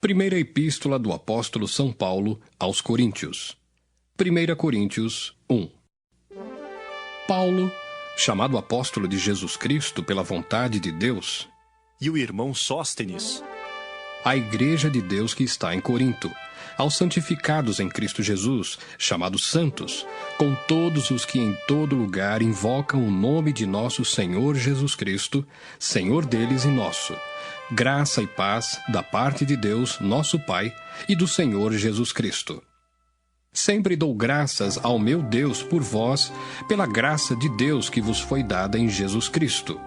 Primeira Epístola do Apóstolo São Paulo aos Coríntios. 1 Coríntios 1. Paulo, chamado apóstolo de Jesus Cristo pela vontade de Deus, e o irmão Sóstenes, à igreja de Deus que está em Corinto, aos santificados em Cristo Jesus, chamados santos, com todos os que em todo lugar invocam o nome de nosso Senhor Jesus Cristo, Senhor deles e nosso. Graça e paz da parte de Deus, nosso Pai, e do Senhor Jesus Cristo. Sempre dou graças ao meu Deus por vós, pela graça de Deus que vos foi dada em Jesus Cristo.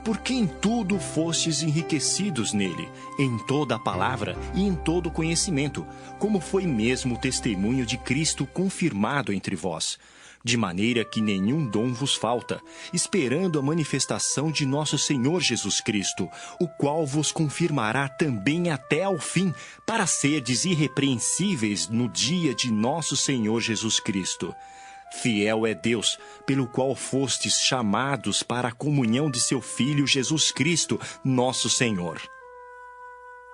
porque em tudo fostes enriquecidos nele, em toda a palavra e em todo o conhecimento, como foi mesmo o testemunho de Cristo confirmado entre vós, de maneira que nenhum dom vos falta, esperando a manifestação de nosso Senhor Jesus Cristo, o qual vos confirmará também até ao fim, para serdes irrepreensíveis no dia de nosso Senhor Jesus Cristo. Fiel é Deus, pelo qual fostes chamados para a comunhão de seu Filho Jesus Cristo, nosso Senhor.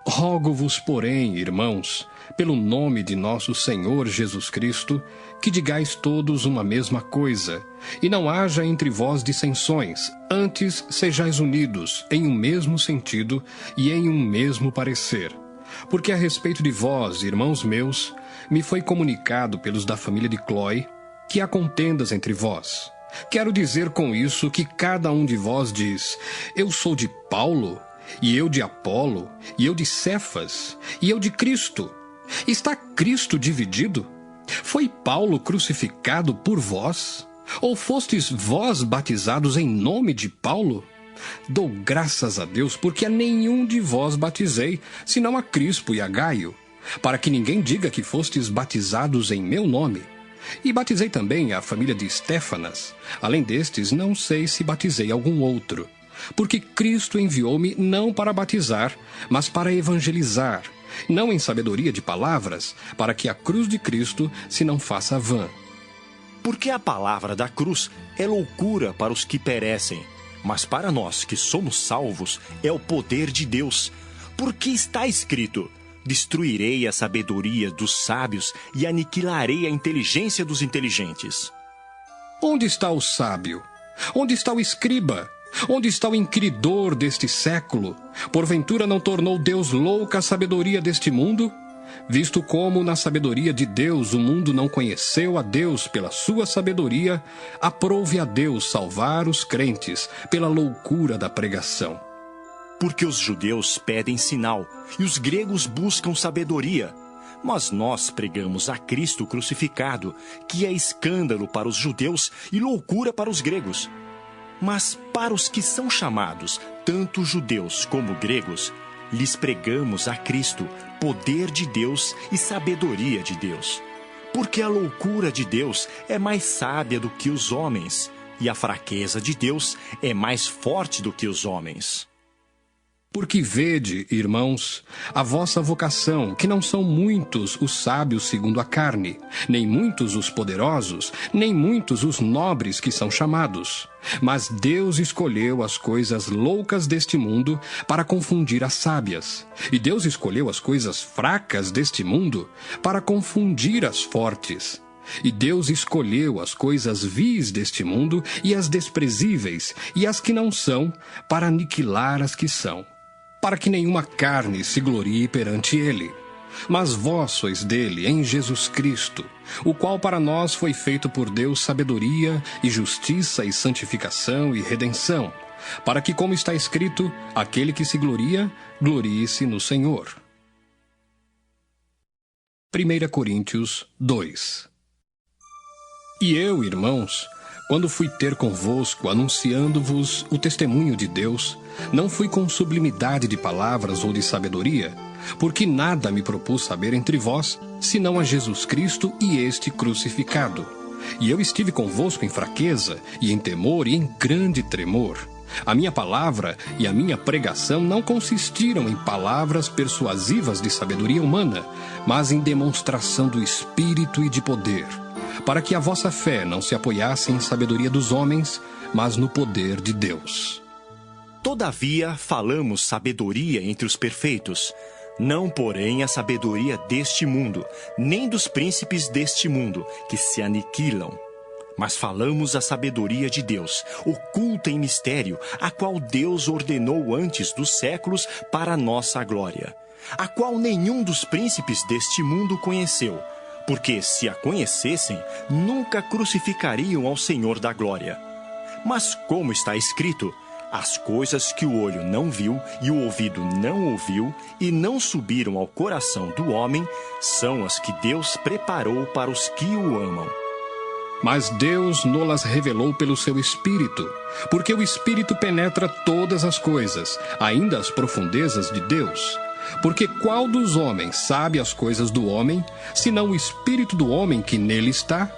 Rogo-vos, porém, irmãos, pelo nome de nosso Senhor Jesus Cristo, que digais todos uma mesma coisa, e não haja entre vós dissensões, antes sejais unidos em um mesmo sentido e em um mesmo parecer. Porque a respeito de vós, irmãos meus, me foi comunicado pelos da família de Cloé, que há contendas entre vós. Quero dizer com isso que cada um de vós diz: eu sou de Paulo, e eu de Apolo, e eu de Cefas, e eu de Cristo. Está Cristo dividido? Foi Paulo crucificado por vós? Ou fostes vós batizados em nome de Paulo? Dou graças a Deus, porque a nenhum de vós batizei, senão a Crispo e a Gaio, para que ninguém diga que fostes batizados em meu nome. E batizei também a família de Estéfanas. Além destes, não sei se batizei algum outro. Porque Cristo enviou-me não para batizar, mas para evangelizar, não em sabedoria de palavras, para que a cruz de Cristo se não faça vã. Porque a palavra da cruz é loucura para os que perecem, mas para nós que somos salvos é o poder de Deus. Porque está escrito: destruirei a sabedoria dos sábios e aniquilarei a inteligência dos inteligentes. Onde está o sábio? Onde está o escriba? Onde está o inquiridor deste século? Porventura não tornou Deus louca a sabedoria deste mundo? Visto como na sabedoria de Deus o mundo não conheceu a Deus pela sua sabedoria, aprove a Deus salvar os crentes pela loucura da pregação. Porque os judeus pedem sinal e os gregos buscam sabedoria. Mas nós pregamos a Cristo crucificado, que é escândalo para os judeus e loucura para os gregos. Mas para os que são chamados, tanto judeus como gregos, lhes pregamos a Cristo, poder de Deus e sabedoria de Deus. Porque a loucura de Deus é mais sábia do que os homens, e a fraqueza de Deus é mais forte do que os homens. Porque vede, irmãos, a vossa vocação, que não são muitos os sábios segundo a carne, nem muitos os poderosos, nem muitos os nobres que são chamados. Mas Deus escolheu as coisas loucas deste mundo para confundir as sábias. E Deus escolheu as coisas fracas deste mundo para confundir as fortes. E Deus escolheu as coisas vis deste mundo e as desprezíveis e as que não são, para aniquilar as que são, para que nenhuma carne se glorie perante ele. Mas vós sois dele em Jesus Cristo, o qual para nós foi feito por Deus sabedoria e justiça e santificação e redenção, para que, como está escrito, aquele que se gloria, glorie-se no Senhor. 1 Coríntios 2. E eu, irmãos, quando fui ter convosco, anunciando-vos o testemunho de Deus, não fui com sublimidade de palavras ou de sabedoria, porque nada me propus saber entre vós, senão a Jesus Cristo e este crucificado. E eu estive convosco em fraqueza, e em temor, e em grande tremor. A minha palavra e a minha pregação não consistiram em palavras persuasivas de sabedoria humana, mas em demonstração do Espírito e de poder, para que a vossa fé não se apoiasse em sabedoria dos homens, mas no poder de Deus. Todavia falamos sabedoria entre os perfeitos, Não, porém, a sabedoria deste mundo, nem dos príncipes deste mundo, que se aniquilam. Mas falamos a sabedoria de Deus, oculta em mistério, a qual Deus ordenou antes dos séculos para a nossa glória, a qual nenhum dos príncipes deste mundo conheceu, porque, se a conhecessem, nunca crucificariam ao Senhor da glória. Mas, como está escrito, as coisas que o olho não viu e o ouvido não ouviu e não subiram ao coração do homem, são as que Deus preparou para os que o amam. Mas Deus nolas revelou pelo seu Espírito, porque o Espírito penetra todas as coisas, ainda as profundezas de Deus. Porque qual dos homens sabe as coisas do homem, senão o Espírito do homem que nele está?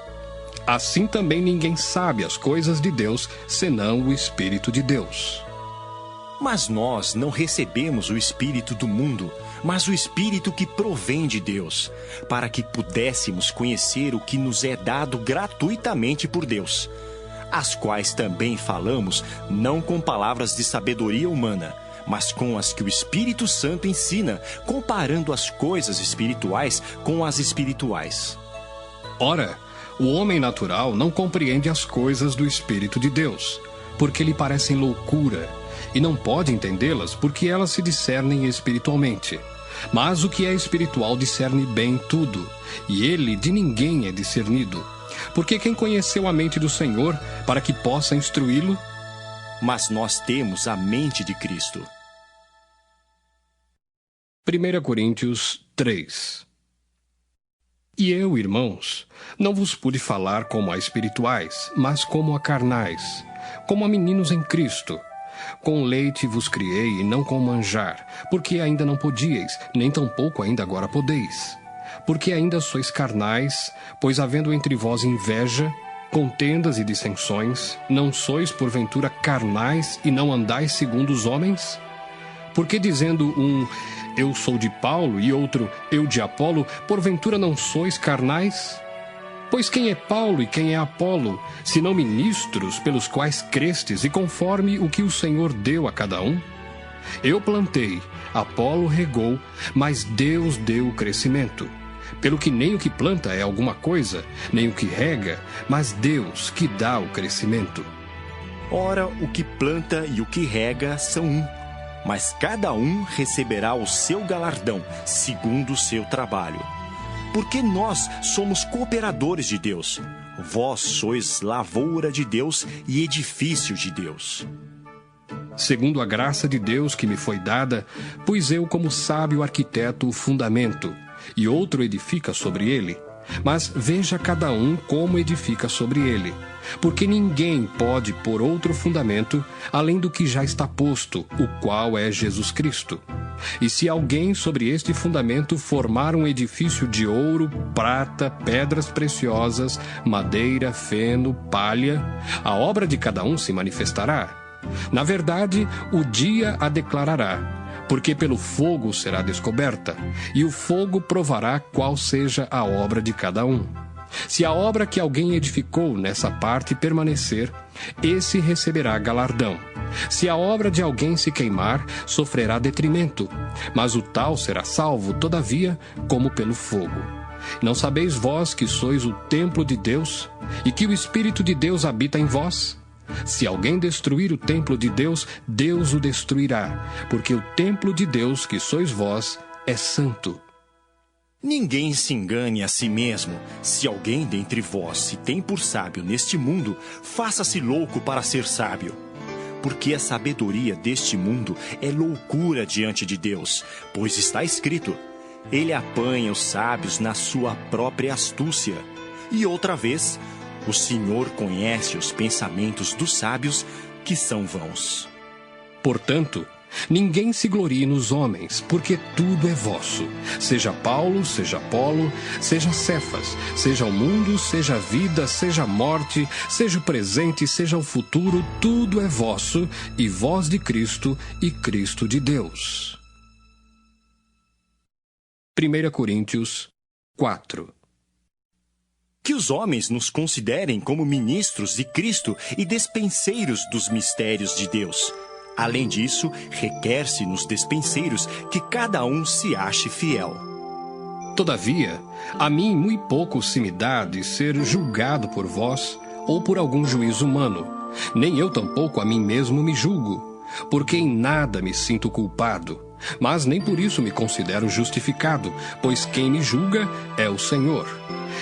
Assim também ninguém sabe as coisas de Deus, senão o Espírito de Deus. Mas nós não recebemos o Espírito do mundo, mas o Espírito que provém de Deus, para que pudéssemos conhecer o que nos é dado gratuitamente por Deus, as quais também falamos, não com palavras de sabedoria humana, mas com as que o Espírito Santo ensina, comparando as coisas espirituais com as espirituais. Ora, o homem natural não compreende as coisas do Espírito de Deus, porque lhe parecem loucura, e não pode entendê-las porque elas se discernem espiritualmente. Mas o que é espiritual discerne bem tudo, e ele de ninguém é discernido. Porque quem conheceu a mente do Senhor para que possa instruí-lo? Mas nós temos a mente de Cristo. 1 Coríntios 3. E eu, irmãos, não vos pude falar como a espirituais, mas como a carnais, como a meninos em Cristo. Com leite vos criei e não com manjar, porque ainda não podíeis, nem tampouco ainda agora podeis. Porque ainda sois carnais, pois havendo entre vós inveja, contendas e dissensões, não sois porventura carnais e não andais segundo os homens? Porque dizendo um, eu sou de Paulo, e outro, eu de Apolo, porventura não sois carnais? Pois quem é Paulo e quem é Apolo, senão ministros pelos quais crestes e conforme o que o Senhor deu a cada um? Eu plantei, Apolo regou, mas Deus deu o crescimento. Pelo que nem o que planta é alguma coisa, nem o que rega, mas Deus que dá o crescimento. Ora, o que planta e o que rega são um, mas cada um receberá o seu galardão, segundo o seu trabalho. Porque nós somos cooperadores de Deus. Vós sois lavoura de Deus e edifício de Deus. Segundo a graça de Deus que me foi dada, pus eu como sábio arquiteto o fundamento, e outro edifica sobre ele. Mas veja cada um como edifica sobre ele. Porque ninguém pode pôr outro fundamento, além do que já está posto, o qual é Jesus Cristo. E se alguém sobre este fundamento formar um edifício de ouro, prata, pedras preciosas, madeira, feno, palha, a obra de cada um se manifestará. Na verdade, o dia a declarará, porque pelo fogo será descoberta, e o fogo provará qual seja a obra de cada um. Se a obra que alguém edificou nessa parte permanecer, esse receberá galardão. Se a obra de alguém se queimar, sofrerá detrimento, mas o tal será salvo, todavia, como pelo fogo. Não sabeis vós que sois o templo de Deus, e que o Espírito de Deus habita em vós? Se alguém destruir o templo de Deus, Deus o destruirá, porque o templo de Deus, que sois vós, é santo. Ninguém se engane a si mesmo. Se alguém dentre vós se tem por sábio neste mundo, faça-se louco para ser sábio. Porque a sabedoria deste mundo é loucura diante de Deus, pois está escrito, ele apanha os sábios na sua própria astúcia. E outra vez, o Senhor conhece os pensamentos dos sábios, que são vãos. Portanto, ninguém se glorie nos homens, porque tudo é vosso. Seja Paulo, seja Apolo, seja Cefas, seja o mundo, seja a vida, seja a morte, seja o presente, seja o futuro, tudo é vosso, e vós de Cristo, e Cristo de Deus. 1 Coríntios 4. Que os homens nos considerem como ministros de Cristo e despenseiros dos mistérios de Deus, Além disso, requer-se nos despenseiros que cada um se ache fiel. Todavia, a mim muito pouco se me dá de ser julgado por vós ou por algum juízo humano, nem eu tampouco a mim mesmo me julgo, porque em nada me sinto culpado, mas nem por isso me considero justificado, pois quem me julga é o Senhor.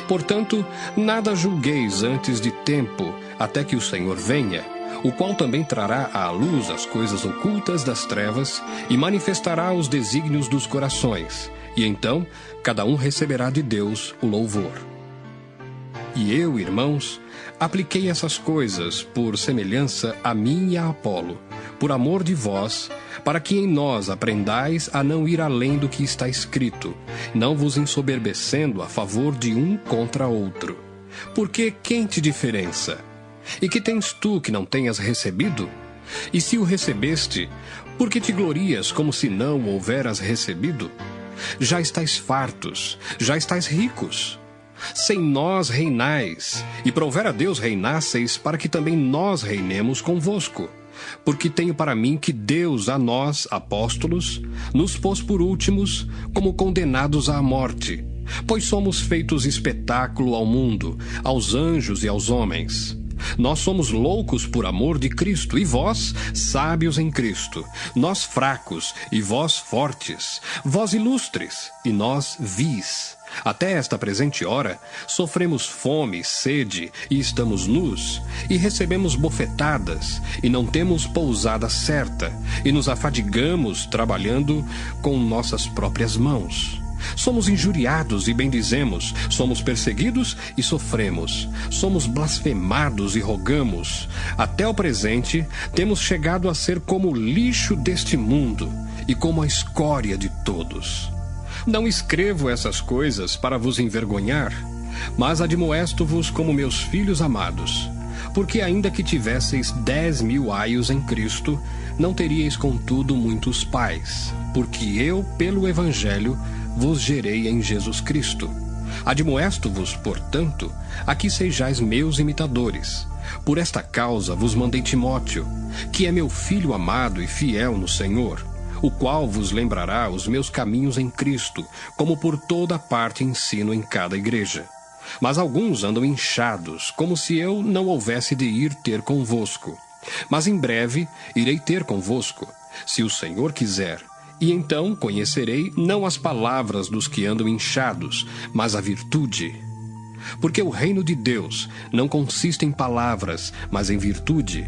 Portanto, nada julgueis antes de tempo, até que o Senhor venha, o qual também trará à luz as coisas ocultas das trevas e manifestará os desígnios dos corações, e então cada um receberá de Deus o louvor. E eu, irmãos, apliquei essas coisas por semelhança a mim e a Apolo, por amor de vós, para que em nós aprendais a não ir além do que está escrito, não vos ensoberbecendo a favor de um contra outro. Porque quem te diferença? E que tens tu que não tenhas recebido? E se o recebeste, por que te glorias como se não o houveras recebido? Já estáis fartos, já estáis ricos. Sem nós reinais, e prover a Deus reinasseis, para que também nós reinemos convosco. Porque tenho para mim que Deus a nós, apóstolos, nos pôs por últimos, como condenados à morte, pois somos feitos espetáculo ao mundo, aos anjos e aos homens. Nós somos loucos por amor de Cristo, e vós, sábios em Cristo. Nós fracos, e vós fortes. Vós ilustres, e nós vis. Até esta presente hora, sofremos fome, sede, e estamos nus, e recebemos bofetadas, e não temos pousada certa, e nos afadigamos trabalhando com nossas próprias mãos. Somos injuriados e bendizemos, somos perseguidos e sofremos, somos blasfemados e rogamos. Até o presente, temos chegado a ser como o lixo deste mundo e como a escória de todos. Não escrevo essas coisas para vos envergonhar, mas admoesto-vos como meus filhos amados. Porque ainda que tivesseis 10.000 aios em Cristo, não teríeis contudo muitos pais, porque eu, pelo Evangelho, vos gerei em Jesus Cristo. Admoesto-vos, portanto, a que sejais meus imitadores. Por esta causa vos mandei Timóteo, que é meu filho amado e fiel no Senhor, o qual vos lembrará os meus caminhos em Cristo, como por toda parte ensino em cada igreja. Mas alguns andam inchados, como se eu não houvesse de ir ter convosco. Mas em breve irei ter convosco, se o Senhor quiser. E então conhecerei não as palavras dos que andam inchados, mas a virtude. Porque o reino de Deus não consiste em palavras, mas em virtude.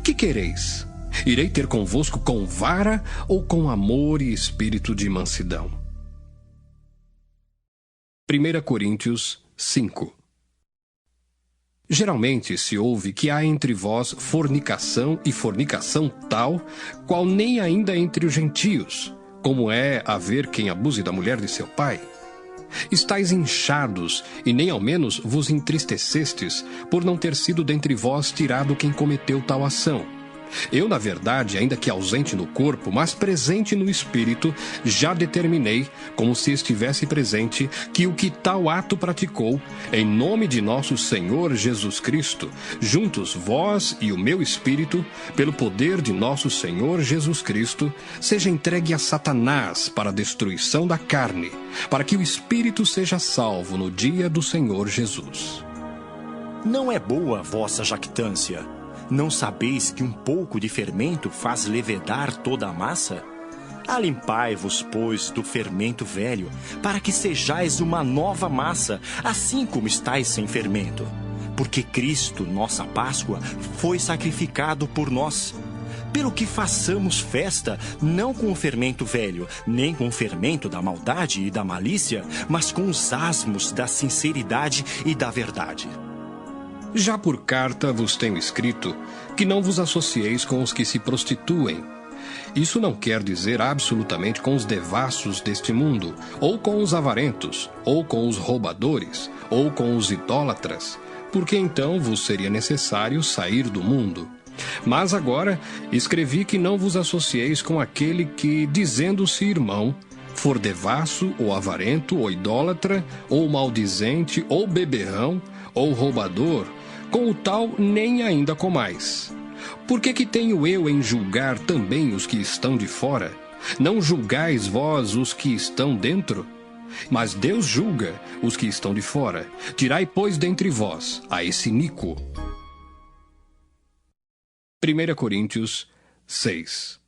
Que quereis? Irei ter convosco com vara ou com amor e espírito de mansidão? 1 Coríntios 5. Geralmente se ouve que há entre vós fornicação e fornicação tal, qual nem ainda entre os gentios, como é haver quem abuse da mulher de seu pai. Estais inchados, e nem ao menos vos entristecestes, por não ter sido dentre vós tirado quem cometeu tal ação. Eu, na verdade, ainda que ausente no corpo, mas presente no espírito, já determinei, como se estivesse presente, que o que tal ato praticou, em nome de nosso Senhor Jesus Cristo, juntos vós e o meu espírito, pelo poder de nosso Senhor Jesus Cristo, seja entregue a Satanás para a destruição da carne, para que o espírito seja salvo no dia do Senhor Jesus. Não é boa a vossa jactância. Não sabeis que um pouco de fermento faz levedar toda a massa? Alimpai-vos, pois, do fermento velho, para que sejais uma nova massa, assim como estáis sem fermento. Porque Cristo, nossa Páscoa, foi sacrificado por nós. Pelo que façamos festa, não com o fermento velho, nem com o fermento da maldade e da malícia, mas com os asmos da sinceridade e da verdade. Já por carta vos tenho escrito que não vos associeis com os que se prostituem. Isso não quer dizer absolutamente com os devassos deste mundo, ou com os avarentos, ou com os roubadores, ou com os idólatras, porque então vos seria necessário sair do mundo. Mas agora escrevi que não vos associeis com aquele que, dizendo-se irmão, for devasso, ou avarento, ou idólatra, ou maldizente, ou beberrão, ou roubador, com o tal nem ainda comais. Por que tenho eu em julgar também os que estão de fora? Não julgais vós os que estão dentro? Mas Deus julga os que estão de fora. Tirai, pois, dentre vós a esse iníquo. 1 Coríntios 6.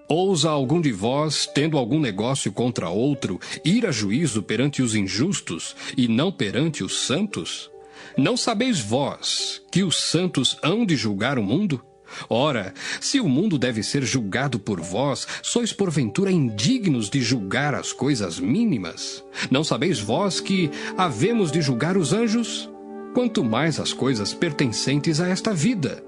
Ousa algum de vós, tendo algum negócio contra outro, ir a juízo perante os injustos e não perante os santos? Não sabeis vós que os santos hão de julgar o mundo? Ora, se o mundo deve ser julgado por vós, sois porventura indignos de julgar as coisas mínimas? Não sabeis vós que havemos de julgar os anjos? Quanto mais as coisas pertencentes a esta vida.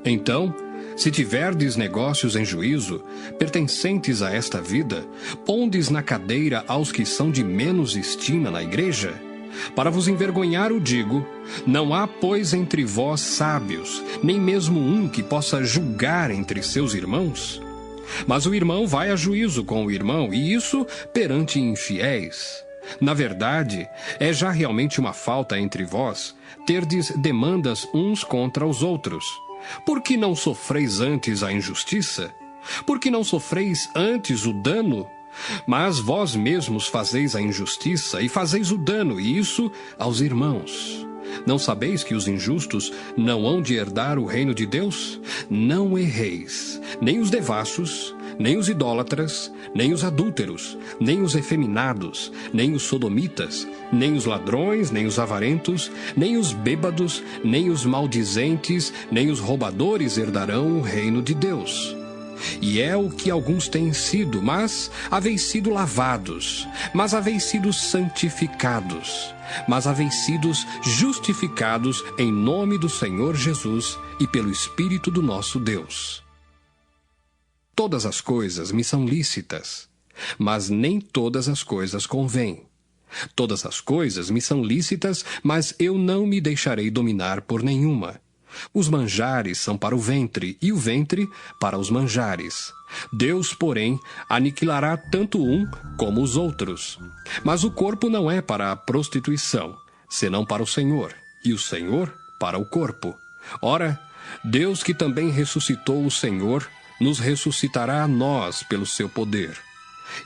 Então, se tiverdes negócios em juízo, pertencentes a esta vida, pondes na cadeira aos que são de menos estima na igreja? Para vos envergonhar o digo, não há, pois, entre vós sábios, nem mesmo um que possa julgar entre seus irmãos? Mas o irmão vai a juízo com o irmão, e isso perante infiéis. Na verdade, é já realmente uma falta entre vós terdes demandas uns contra os outros. Por que não sofreis antes a injustiça? Por que não sofreis antes o dano? Mas vós mesmos fazeis a injustiça e fazeis o dano, e isso aos irmãos. Não sabeis que os injustos não hão de herdar o reino de Deus? Não erreis, nem os devassos, nem os idólatras, nem os adúlteros, nem os efeminados, nem os sodomitas, nem os ladrões, nem os avarentos, nem os bêbados, nem os maldizentes, nem os roubadores herdarão o reino de Deus. E é o que alguns têm sido, mas haveis sido lavados, mas haveis sido santificados, mas haveis sido justificados em nome do Senhor Jesus e pelo Espírito do nosso Deus. Todas as coisas me são lícitas, mas nem todas as coisas convêm. Todas as coisas me são lícitas, mas eu não me deixarei dominar por nenhuma. Os manjares são para o ventre, e o ventre para os manjares. Deus, porém, aniquilará tanto um como os outros. Mas o corpo não é para a prostituição, senão para o Senhor, e o Senhor para o corpo. Ora, Deus, que também ressuscitou o Senhor, nos ressuscitará a nós pelo seu poder.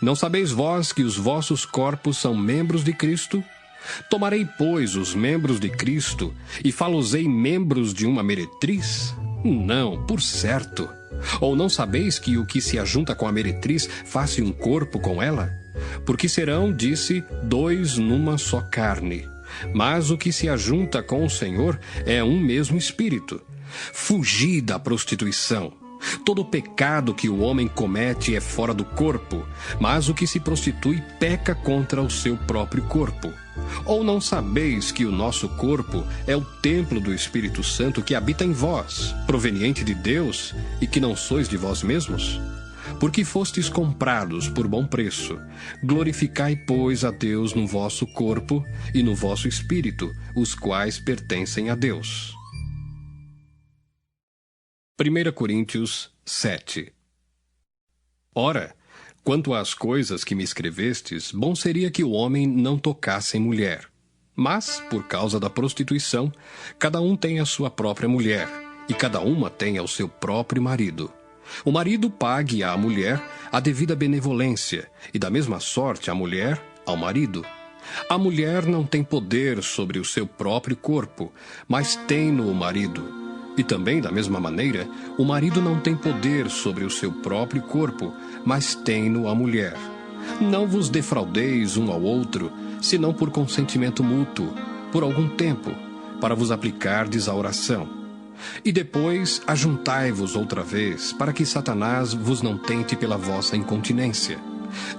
Não sabeis vós que os vossos corpos são membros de Cristo? Tomarei, pois, os membros de Cristo e fá-los-ei membros de uma meretriz? Não, por certo. Ou não sabeis que o que se ajunta com a meretriz faz um corpo com ela? Porque serão, disse, dois numa só carne. Mas o que se ajunta com o Senhor é um mesmo espírito. Fugi da prostituição. Todo pecado que o homem comete é fora do corpo, mas o que se prostitui peca contra o seu próprio corpo. Ou não sabeis que o nosso corpo é o templo do Espírito Santo que habita em vós, proveniente de Deus, e que não sois de vós mesmos? Porque fostes comprados por bom preço. Glorificai, pois, a Deus no vosso corpo e no vosso espírito, os quais pertencem a Deus. 1 Coríntios 7. Ora, quanto às coisas que me escrevestes, bom seria que o homem não tocasse em mulher. Mas, por causa da prostituição, cada um tem a sua própria mulher, e cada uma tem ao seu próprio marido. O marido pague à mulher a devida benevolência, e da mesma sorte a mulher ao marido. A mulher não tem poder sobre o seu próprio corpo, mas tem-no o marido. E também, da mesma maneira, o marido não tem poder sobre o seu próprio corpo, mas tem-no a mulher. Não vos defraudeis um ao outro, senão por consentimento mútuo, por algum tempo, para vos aplicardes à oração. E depois ajuntai-vos outra vez, para que Satanás vos não tente pela vossa incontinência.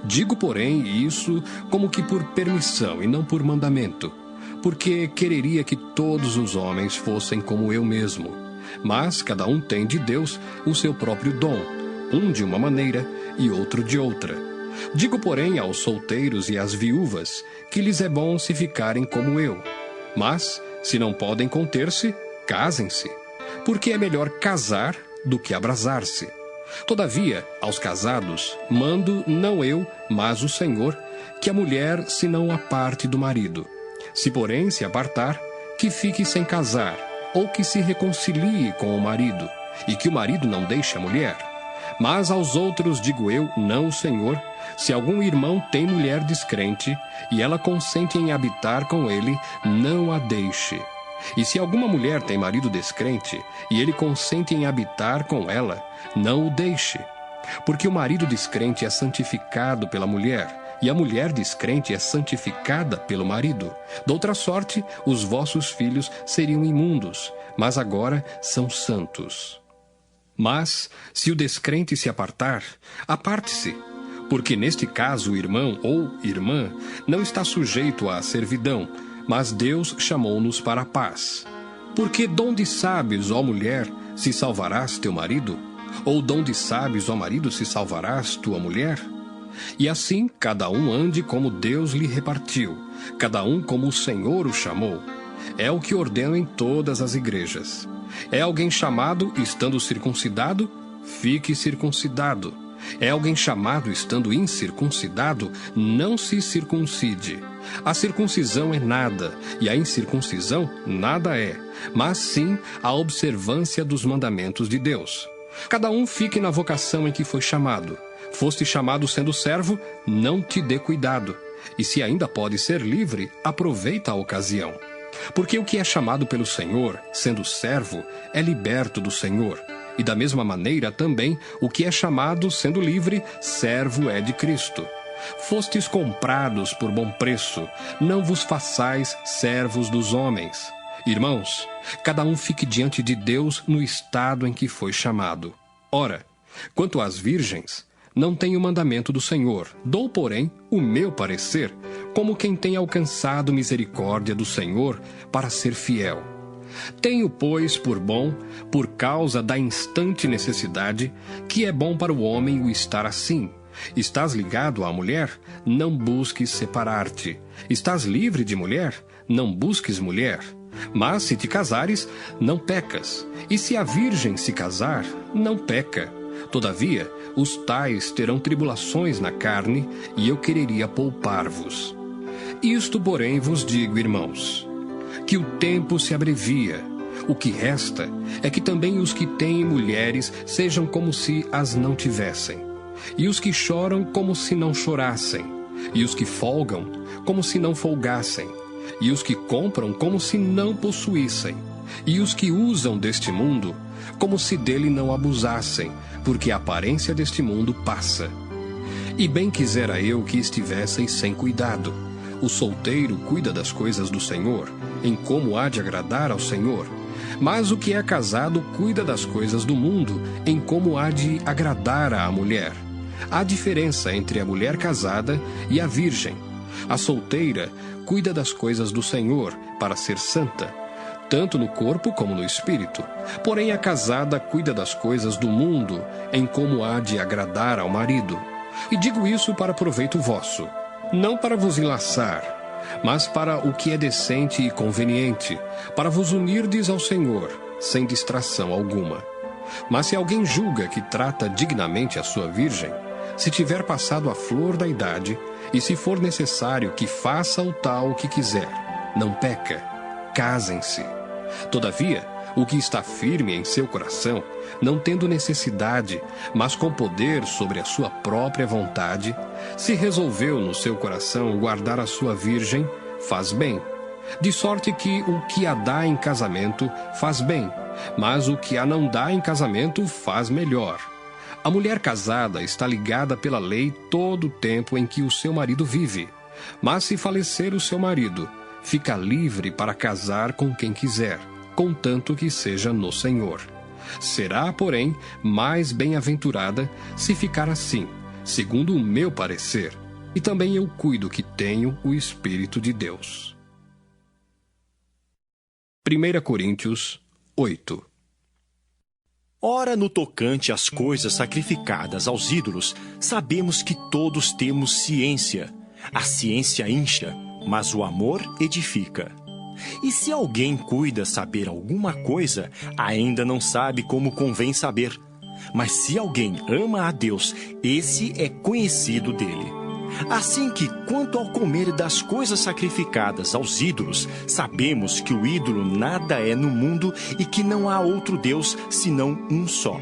Digo, porém, isso como que por permissão e não por mandamento, porque quereria que todos os homens fossem como eu mesmo. Mas cada um tem de Deus o seu próprio dom, um de uma maneira e outro de outra. Digo, porém, aos solteiros e às viúvas, que lhes é bom se ficarem como eu. Mas, se não podem conter-se, casem-se, porque é melhor casar do que abrasar-se. Todavia, aos casados, mando não eu, mas o Senhor, que a mulher se não aparte do marido. Se, porém, se apartar, que fique sem casar, ou que se reconcilie com o marido. e que o marido não deixe a mulher. Mas aos outros digo eu, não o Senhor, se algum irmão tem mulher descrente, e ela consente em habitar com ele, não a deixe. E se alguma mulher tem marido descrente, e ele consente em habitar com ela, não o deixe. Porque o marido descrente é santificado pela mulher, e a mulher descrente é santificada pelo marido. Doutra sorte, os vossos filhos seriam imundos, mas agora são santos. Mas, se o descrente se apartar, aparte-se, porque neste caso o irmão ou irmã não está sujeito à servidão, mas Deus chamou-nos para a paz. Porque donde sabes, ó mulher, se salvarás teu marido? Ou donde sabes, ó marido, se salvarás tua mulher? E assim cada um ande como Deus lhe repartiu, cada um como o Senhor o chamou. É o que ordeno em todas as igrejas. É alguém chamado estando circuncidado? Fique circuncidado. É alguém chamado estando incircuncidado? Não se circuncide. A circuncisão é nada, e a incircuncisão nada é, mas sim a observância dos mandamentos de Deus. Cada um fique na vocação em que foi chamado. Foste chamado sendo servo, não te dê cuidado. E se ainda pode ser livre, aproveita a ocasião. Porque o que é chamado pelo Senhor, sendo servo, é liberto do Senhor. E da mesma maneira também, o que é chamado, sendo livre, servo é de Cristo. Fostes comprados por bom preço, não vos façais servos dos homens. Irmãos, cada um fique diante de Deus no estado em que foi chamado. Ora, quanto às virgens, não tenho mandamento do Senhor, dou, porém, o meu parecer, como quem tem alcançado misericórdia do Senhor para ser fiel. Tenho, pois, por bom, por causa da instante necessidade, que é bom para o homem o estar assim. Estás ligado à mulher? Não busques separar-te. Estás livre de mulher? Não busques mulher. Mas se te casares, não pecas. E se a virgem se casar, não peca. Todavia, os tais terão tribulações na carne, e eu quereria poupar-vos. Isto, porém, vos digo, irmãos, que o tempo se abrevia. O que resta é que também os que têm mulheres sejam como se as não tivessem, e os que choram como se não chorassem, e os que folgam como se não folgassem, e os que compram como se não possuíssem, e os que usam deste mundo como se dele não abusassem, porque a aparência deste mundo passa. E bem quisera eu que estivesseis sem cuidado. O solteiro cuida das coisas do Senhor, em como há de agradar ao Senhor. Mas o que é casado cuida das coisas do mundo, em como há de agradar à mulher. Há diferença entre a mulher casada e a virgem. A solteira cuida das coisas do Senhor, para ser santa, tanto no corpo como no espírito. Porém a casada cuida das coisas do mundo, em como há de agradar ao marido. E digo isso para proveito vosso, não para vos enlaçar, mas para o que é decente e conveniente, para vos unirdes ao Senhor, sem distração alguma. Mas se alguém julga que trata dignamente a sua virgem, se tiver passado a flor da idade, e se for necessário que faça o tal que quiser, não peca, casem-se. Todavia, o que está firme em seu coração, não tendo necessidade, mas com poder sobre a sua própria vontade, se resolveu no seu coração guardar a sua virgem, faz bem. De sorte que o que a dá em casamento faz bem, mas o que a não dá em casamento faz melhor. A mulher casada está ligada pela lei todo o tempo em que o seu marido vive. Mas se falecer o seu marido, fica livre para casar com quem quiser, contanto que seja no Senhor. Será, porém, mais bem-aventurada se ficar assim, segundo o meu parecer, e também eu cuido que tenho o Espírito de Deus. 1 Coríntios 8. Ora, no tocante às coisas sacrificadas aos ídolos, sabemos que todos temos ciência. A ciência incha, mas o amor edifica. E se alguém cuida saber alguma coisa, ainda não sabe como convém saber. Mas se alguém ama a Deus, esse é conhecido dele. Assim que, quanto ao comer das coisas sacrificadas aos ídolos, sabemos que o ídolo nada é no mundo e que não há outro Deus senão um só.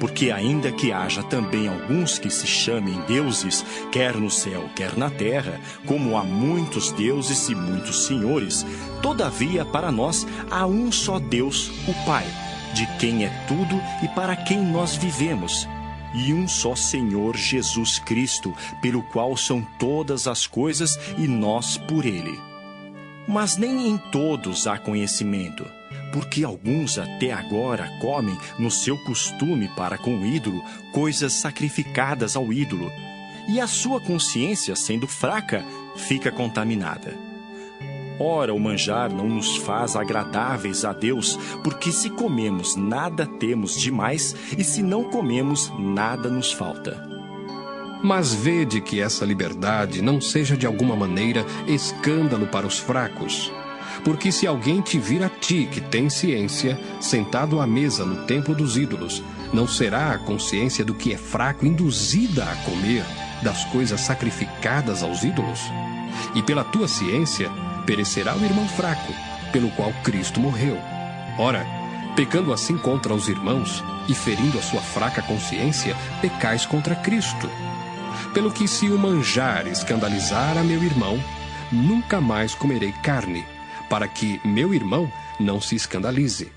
Porque ainda que haja também alguns que se chamem deuses, quer no céu, quer na terra, como há muitos deuses e muitos senhores, todavia para nós há um só Deus, o Pai, de quem é tudo e para quem nós vivemos, e um só Senhor Jesus Cristo, pelo qual são todas as coisas e nós por Ele. Mas nem em todos há conhecimento, porque alguns até agora comem no seu costume para com o ídolo coisas sacrificadas ao ídolo, e a sua consciência, sendo fraca, fica contaminada. Ora, o manjar não nos faz agradáveis a Deus, porque se comemos, nada temos demais, e se não comemos, nada nos falta. Mas vede que essa liberdade não seja de alguma maneira escândalo para os fracos. Porque se alguém te vir a ti, que tem ciência, sentado à mesa no templo dos ídolos, não será a consciência do que é fraco induzida a comer das coisas sacrificadas aos ídolos? E pela tua ciência perecerá o irmão fraco, pelo qual Cristo morreu. Ora, pecando assim contra os irmãos e ferindo a sua fraca consciência, pecais contra Cristo. Pelo que se o manjar escandalizar a meu irmão, nunca mais comerei carne, para que meu irmão não se escandalize.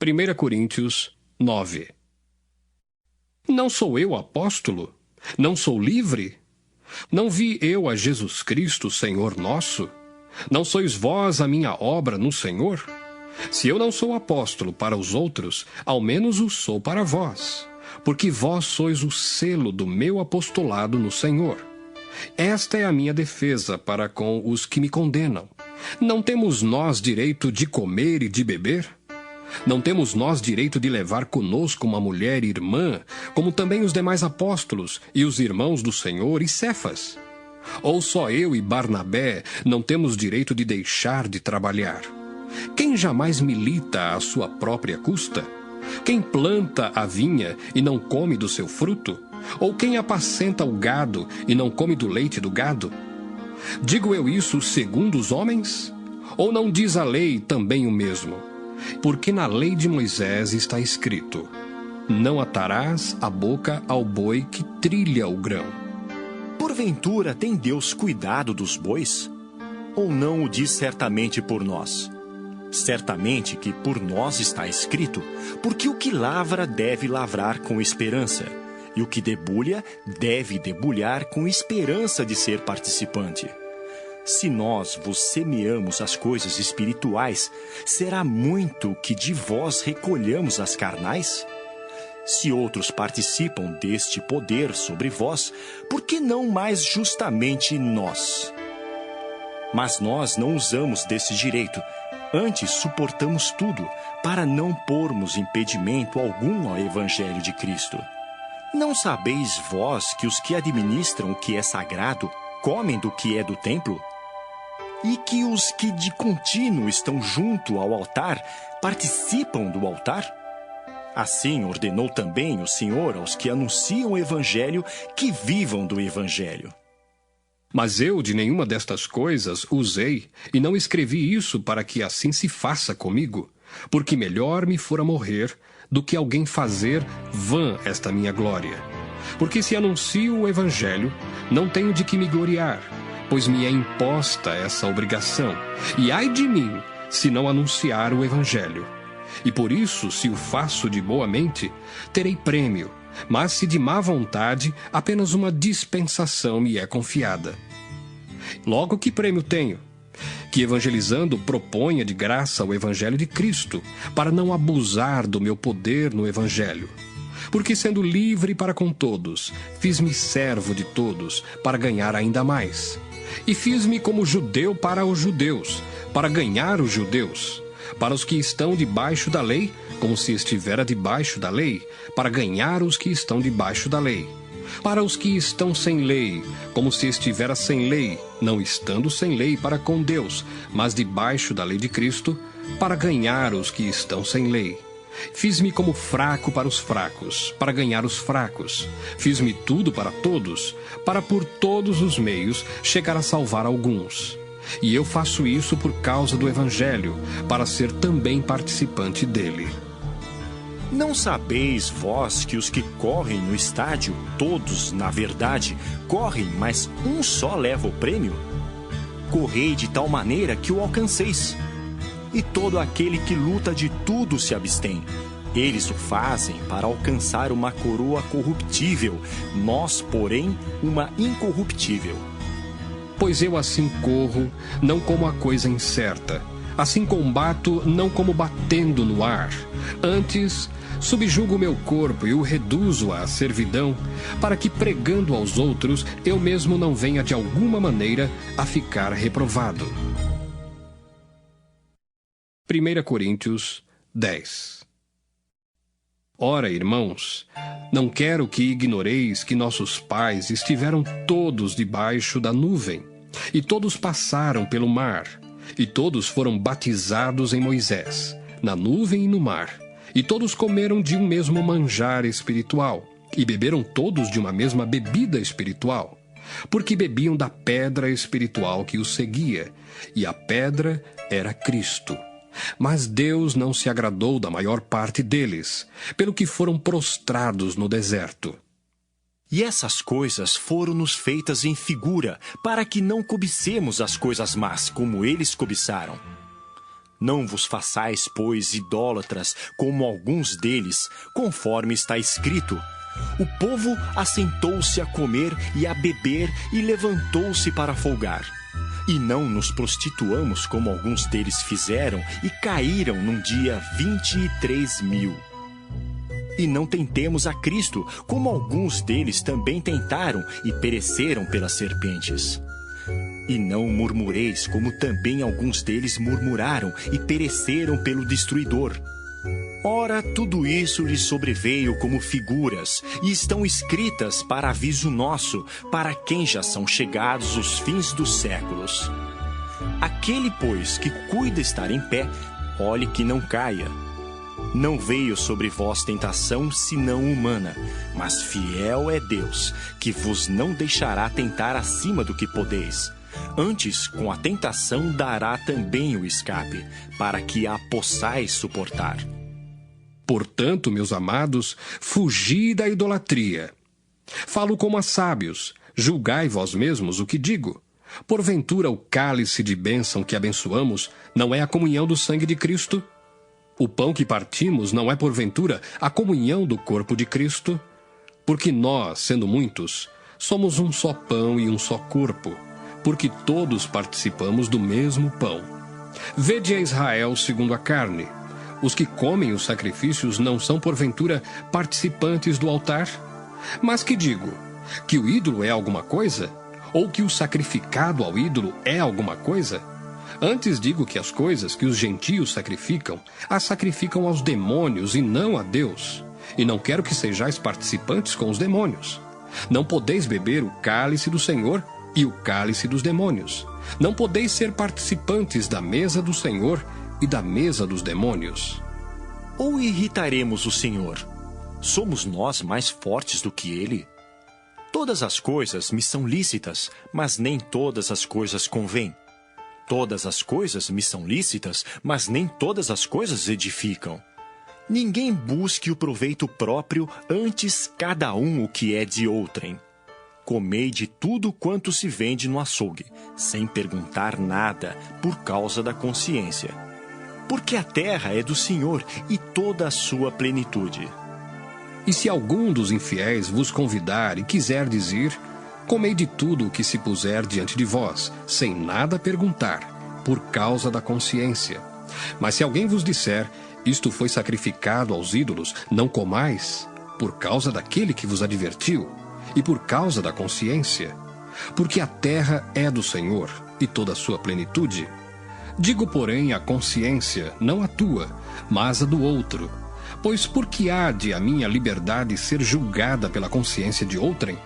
1 Coríntios 9. Não sou eu apóstolo? Não sou livre? Não vi eu a Jesus Cristo, Senhor nosso? Não sois vós a minha obra no Senhor? Se eu não sou apóstolo para os outros, ao menos o sou para vós, porque vós sois o selo do meu apostolado no Senhor. Esta é a minha defesa para com os que me condenam. Não temos nós direito de comer e de beber? Não temos nós direito de levar conosco uma mulher irmã, como também os demais apóstolos e os irmãos do Senhor e Cefas? Ou só eu e Barnabé não temos direito de deixar de trabalhar? Quem jamais milita à sua própria custa? Quem planta a vinha e não come do seu fruto? Ou quem apacenta o gado e não come do leite do gado? Digo eu isso segundo os homens? Ou não diz a lei também o mesmo? Porque na lei de Moisés está escrito: não atarás a boca ao boi que trilha o grão. Porventura tem Deus cuidado dos bois? Ou não o diz certamente por nós? Certamente que por nós está escrito, porque o que lavra deve lavrar com esperança, e o que debulha deve debulhar com esperança de ser participante. Se nós vos semeamos as coisas espirituais, será muito que de vós recolhamos as carnais? Se outros participam deste poder sobre vós, por que não mais justamente nós? Mas nós não usamos desse direito, antes suportamos tudo, para não pormos impedimento algum ao Evangelho de Cristo. Não sabeis vós que os que administram o que é sagrado comem do que é do templo? E que os que de contínuo estão junto ao altar participam do altar? Assim ordenou também o Senhor aos que anunciam o Evangelho que vivam do Evangelho. Mas eu de nenhuma destas coisas usei, e não escrevi isso para que assim se faça comigo, porque melhor me fora morrer do que alguém fazer vã esta minha glória. Porque se anuncio o Evangelho, não tenho de que me gloriar, pois me é imposta essa obrigação, e ai de mim, se não anunciar o Evangelho. E por isso, se o faço de boa mente, terei prêmio, mas se de má vontade, apenas uma dispensação me é confiada. Logo, que prêmio tenho? Que evangelizando proponha de graça o Evangelho de Cristo, para não abusar do meu poder no Evangelho. Porque sendo livre para com todos, fiz-me servo de todos, para ganhar ainda mais. E fiz-me como judeu para os judeus, para ganhar os judeus. Para os que estão debaixo da lei, como se estivera debaixo da lei, para ganhar os que estão debaixo da lei. Para os que estão sem lei, como se estivera sem lei, não estando sem lei para com Deus, mas debaixo da lei de Cristo, para ganhar os que estão sem lei. Fiz-me como fraco para os fracos, para ganhar os fracos. Fiz-me tudo para todos, para por todos os meios chegar a salvar alguns. E eu faço isso por causa do Evangelho, para ser também participante dele. Não sabeis vós que os que correm no estádio, todos, na verdade, correm, mas um só leva o prêmio? Correi de tal maneira que o alcanceis. E todo aquele que luta de tudo se abstém. Eles o fazem para alcançar uma coroa corruptível, nós, porém, uma incorruptível. Pois eu assim corro, não como a coisa incerta. Assim combato, não como batendo no ar. Antes, subjugo o meu corpo e o reduzo à servidão, para que, pregando aos outros, eu mesmo não venha de alguma maneira a ficar reprovado. 1 Coríntios 10. Ora, irmãos, não quero que ignoreis que nossos pais estiveram todos debaixo da nuvem, e todos passaram pelo mar, e todos foram batizados em Moisés, na nuvem e no mar, e todos comeram de um mesmo manjar espiritual, e beberam todos de uma mesma bebida espiritual, porque bebiam da pedra espiritual que os seguia, e a pedra era Cristo. Mas Deus não se agradou da maior parte deles, pelo que foram prostrados no deserto. E essas coisas foram-nos feitas em figura, para que não cobicemos as coisas más, como eles cobiçaram. Não vos façais, pois, idólatras, como alguns deles, conforme está escrito: o povo assentou-se a comer e a beber e levantou-se para folgar. E não nos prostituamos como alguns deles fizeram e caíram num dia 23.000. E não tentemos a Cristo, como alguns deles também tentaram e pereceram pelas serpentes. E não murmureis, como também alguns deles murmuraram e pereceram pelo destruidor. Ora, tudo isso lhes sobreveio como figuras, e estão escritas para aviso nosso, para quem já são chegados os fins dos séculos. Aquele, pois, que cuida estar em pé, olhe que não caia. Não veio sobre vós tentação senão humana, mas fiel é Deus, que vos não deixará tentar acima do que podeis. Antes, com a tentação dará também o escape, para que a possais suportar. Portanto, meus amados, fugi da idolatria. Falo como a sábios, julgai vós mesmos o que digo. Porventura o cálice de bênção que abençoamos não é a comunhão do sangue de Cristo? O pão que partimos não é porventura a comunhão do corpo de Cristo? Porque nós, sendo muitos, somos um só pão e um só corpo, porque todos participamos do mesmo pão. Vede a Israel segundo a carne. Os que comem os sacrifícios não são, porventura, participantes do altar? Mas que digo? Que o ídolo é alguma coisa? Ou que o sacrificado ao ídolo é alguma coisa? Antes digo que as coisas que os gentios sacrificam, as sacrificam aos demônios e não a Deus. E não quero que sejais participantes com os demônios. Não podeis beber o cálice do Senhor e o cálice dos demônios. Não podeis ser participantes da mesa do Senhor e da mesa dos demônios. Ou irritaremos o Senhor? Somos nós mais fortes do que Ele? Todas as coisas me são lícitas, mas nem todas as coisas convêm. Todas as coisas me são lícitas, mas nem todas as coisas edificam. Ninguém busque o proveito próprio, antes cada um o que é de outrem. Comei de tudo quanto se vende no açougue, sem perguntar nada, por causa da consciência. Porque a terra é do Senhor e toda a sua plenitude. E se algum dos infiéis vos convidar e quiser dizer: comei de tudo o que se puser diante de vós, sem nada perguntar, por causa da consciência. Mas se alguém vos disser: isto foi sacrificado aos ídolos, não comais, por causa daquele que vos advertiu, e por causa da consciência. Porque a terra é do Senhor, e toda a sua plenitude. Digo, porém, a consciência, não a tua, mas a do outro. Pois por que há de a minha liberdade ser julgada pela consciência de outrem?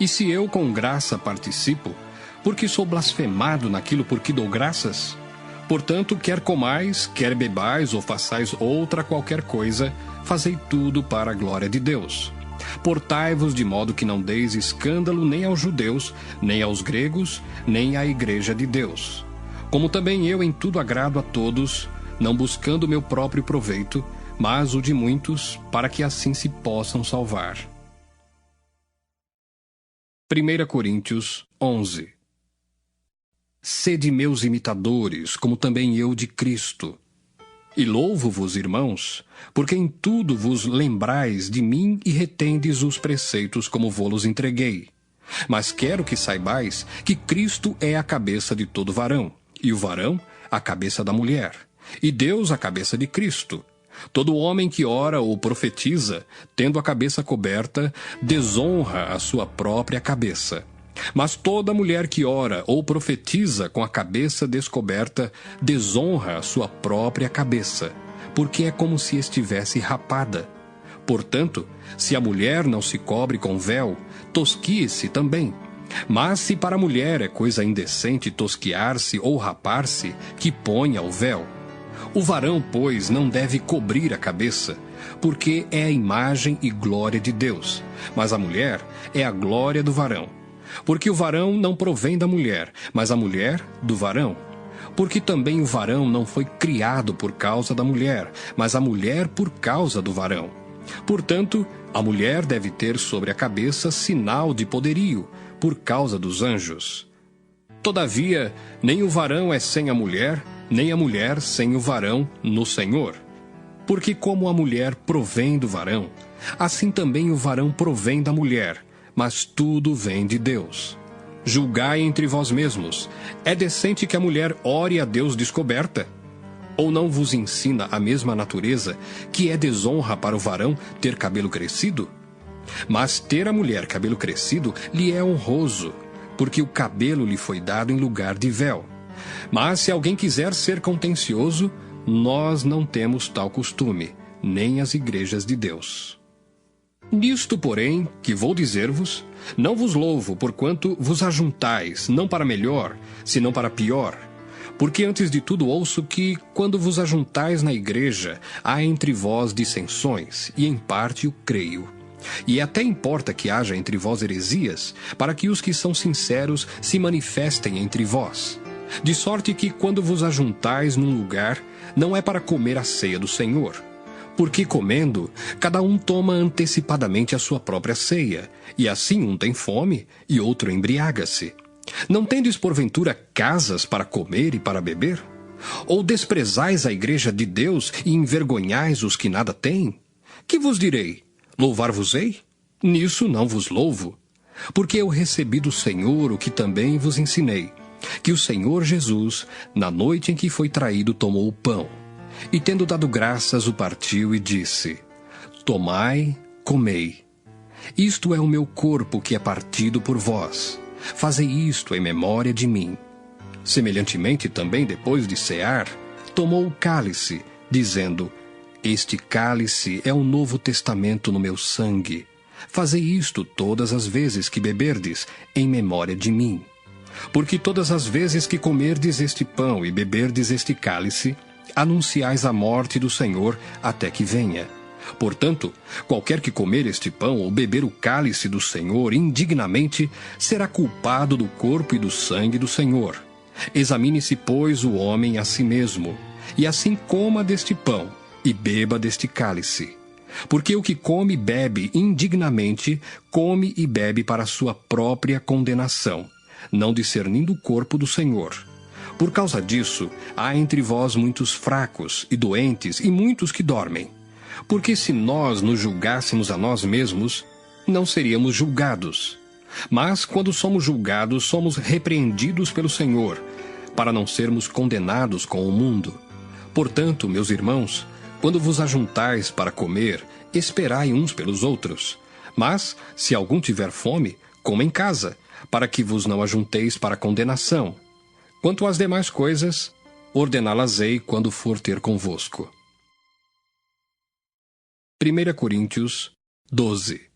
E se eu com graça participo, porque sou blasfemado naquilo por que dou graças? Portanto, quer comais, quer bebais ou façais outra qualquer coisa, fazei tudo para a glória de Deus. Portai-vos de modo que não deis escândalo nem aos judeus, nem aos gregos, nem à igreja de Deus. Como também eu em tudo agrado a todos, não buscando meu próprio proveito, mas o de muitos, para que assim se possam salvar. 1 Coríntios 11. Sede meus imitadores, como também eu de Cristo. E louvo-vos, irmãos, porque em tudo vos lembrais de mim e retendes os preceitos como vô-los entreguei. Mas quero que saibais que Cristo é a cabeça de todo varão, e o varão a cabeça da mulher, e Deus a cabeça de Cristo. Todo homem que ora ou profetiza, tendo a cabeça coberta, desonra a sua própria cabeça. Mas toda mulher que ora ou profetiza com a cabeça descoberta, desonra a sua própria cabeça, porque é como se estivesse rapada. Portanto, se a mulher não se cobre com véu, tosquie-se também. Mas se para a mulher é coisa indecente tosquiar-se ou rapar-se, que ponha o véu. O varão, pois, não deve cobrir a cabeça, porque é a imagem e glória de Deus, mas a mulher é a glória do varão. Porque o varão não provém da mulher, mas a mulher do varão. Porque também o varão não foi criado por causa da mulher, mas a mulher por causa do varão. Portanto, a mulher deve ter sobre a cabeça sinal de poderio, por causa dos anjos. Todavia, nem o varão é sem a mulher, nem a mulher sem o varão no Senhor. Porque como a mulher provém do varão, assim também o varão provém da mulher, mas tudo vem de Deus. Julgai entre vós mesmos. É decente que a mulher ore a Deus descoberta? Ou não vos ensina a mesma natureza que é desonra para o varão ter cabelo crescido? Mas ter a mulher cabelo crescido lhe é honroso, porque o cabelo lhe foi dado em lugar de véu. Mas se alguém quiser ser contencioso, nós não temos tal costume, nem as igrejas de Deus. Nisto, porém, que vou dizer-vos, não vos louvo, porquanto vos ajuntais, não para melhor, senão para pior. Porque antes de tudo ouço que, quando vos ajuntais na igreja, há entre vós dissensões, e em parte o creio. E até importa que haja entre vós heresias, para que os que são sinceros se manifestem entre vós. De sorte que, quando vos ajuntais num lugar, não é para comer a ceia do Senhor. Porque comendo, cada um toma antecipadamente a sua própria ceia, e assim um tem fome e outro embriaga-se. Não tendes porventura casas para comer e para beber? Ou desprezais a igreja de Deus e envergonhais os que nada têm? Que vos direi? Louvar-vos-ei? Nisso não vos louvo. Porque eu recebi do Senhor o que também vos ensinei, que o Senhor Jesus, na noite em que foi traído, tomou o pão. E tendo dado graças, o partiu e disse: Tomai, comei. Isto é o meu corpo que é partido por vós. Fazei isto em memória de mim. Semelhantemente também, depois de cear, tomou o cálice, dizendo: Este cálice é o novo testamento no meu sangue. Fazei isto todas as vezes que beberdes, em memória de mim. Porque todas as vezes que comerdes este pão e beberdes este cálice, anunciais a morte do Senhor até que venha. Portanto, qualquer que comer este pão ou beber o cálice do Senhor indignamente, será culpado do corpo e do sangue do Senhor. Examine-se, pois, o homem a si mesmo, e assim coma deste pão e beba deste cálice. Porque o que come e bebe indignamente, come e bebe para a sua própria condenação, não discernindo o corpo do Senhor. Por causa disso, há entre vós muitos fracos e doentes e muitos que dormem. Porque se nós nos julgássemos a nós mesmos, não seríamos julgados. Mas quando somos julgados, somos repreendidos pelo Senhor, para não sermos condenados com o mundo. Portanto, meus irmãos, quando vos ajuntais para comer, esperai uns pelos outros. Mas, se algum tiver fome, coma em casa, para que vos não ajunteis para condenação. Quanto às demais coisas, ordená-las-ei quando for ter convosco. 1 Coríntios 12.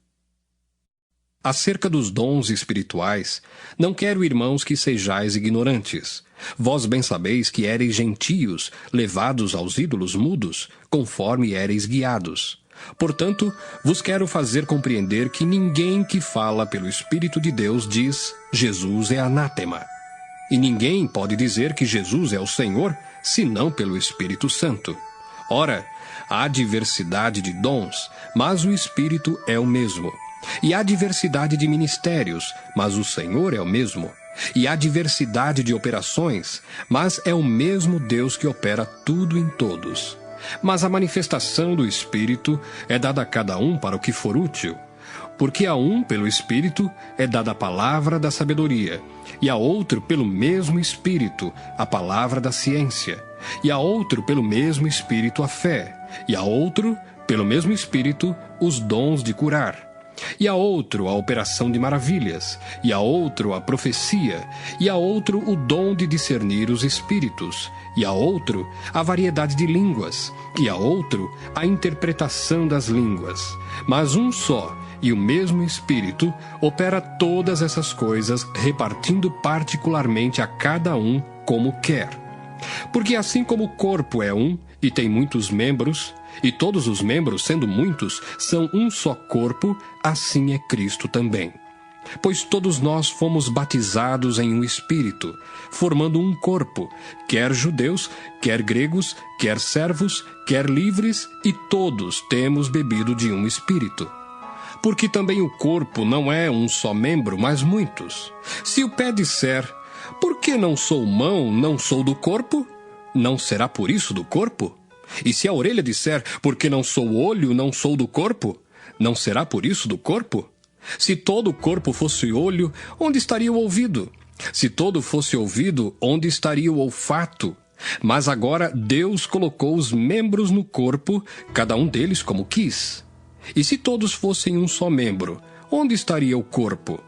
Acerca dos dons espirituais, não quero, irmãos, que sejais ignorantes. Vós bem sabeis que éreis gentios, levados aos ídolos mudos, conforme éreis guiados. Portanto, vos quero fazer compreender que ninguém que fala pelo Espírito de Deus diz, Jesus é anátema. E ninguém pode dizer que Jesus é o Senhor, senão pelo Espírito Santo. Ora, há diversidade de dons, mas o Espírito é o mesmo. E há diversidade de ministérios, mas o Senhor é o mesmo. E há diversidade de operações, mas é o mesmo Deus que opera tudo em todos. Mas a manifestação do Espírito é dada a cada um para o que for útil. Porque a um, pelo Espírito, é dada a palavra da sabedoria, e a outro, pelo mesmo Espírito, a palavra da ciência, e a outro, pelo mesmo Espírito, a fé, e a outro, pelo mesmo Espírito, os dons de curar, e a outro a operação de maravilhas, e a outro a profecia, e a outro o dom de discernir os espíritos, e a outro a variedade de línguas, e a outro a interpretação das línguas. Mas um só e o mesmo Espírito opera todas essas coisas, repartindo particularmente a cada um como quer. Porque assim como o corpo é um e tem muitos membros, e todos os membros, sendo muitos, são um só corpo, assim é Cristo também. Pois todos nós fomos batizados em um Espírito, formando um corpo, quer judeus, quer gregos, quer servos, quer livres, e todos temos bebido de um Espírito. Porque também o corpo não é um só membro, mas muitos. Se o pé disser, por que não sou mão, não sou do corpo? Não será por isso do corpo? E se a orelha disser, porque não sou olho, não sou do corpo? Não será por isso do corpo? Se todo o corpo fosse olho, onde estaria o ouvido? Se todo fosse ouvido, onde estaria o olfato? Mas agora Deus colocou os membros no corpo, cada um deles como quis. E se todos fossem um só membro, onde estaria o corpo?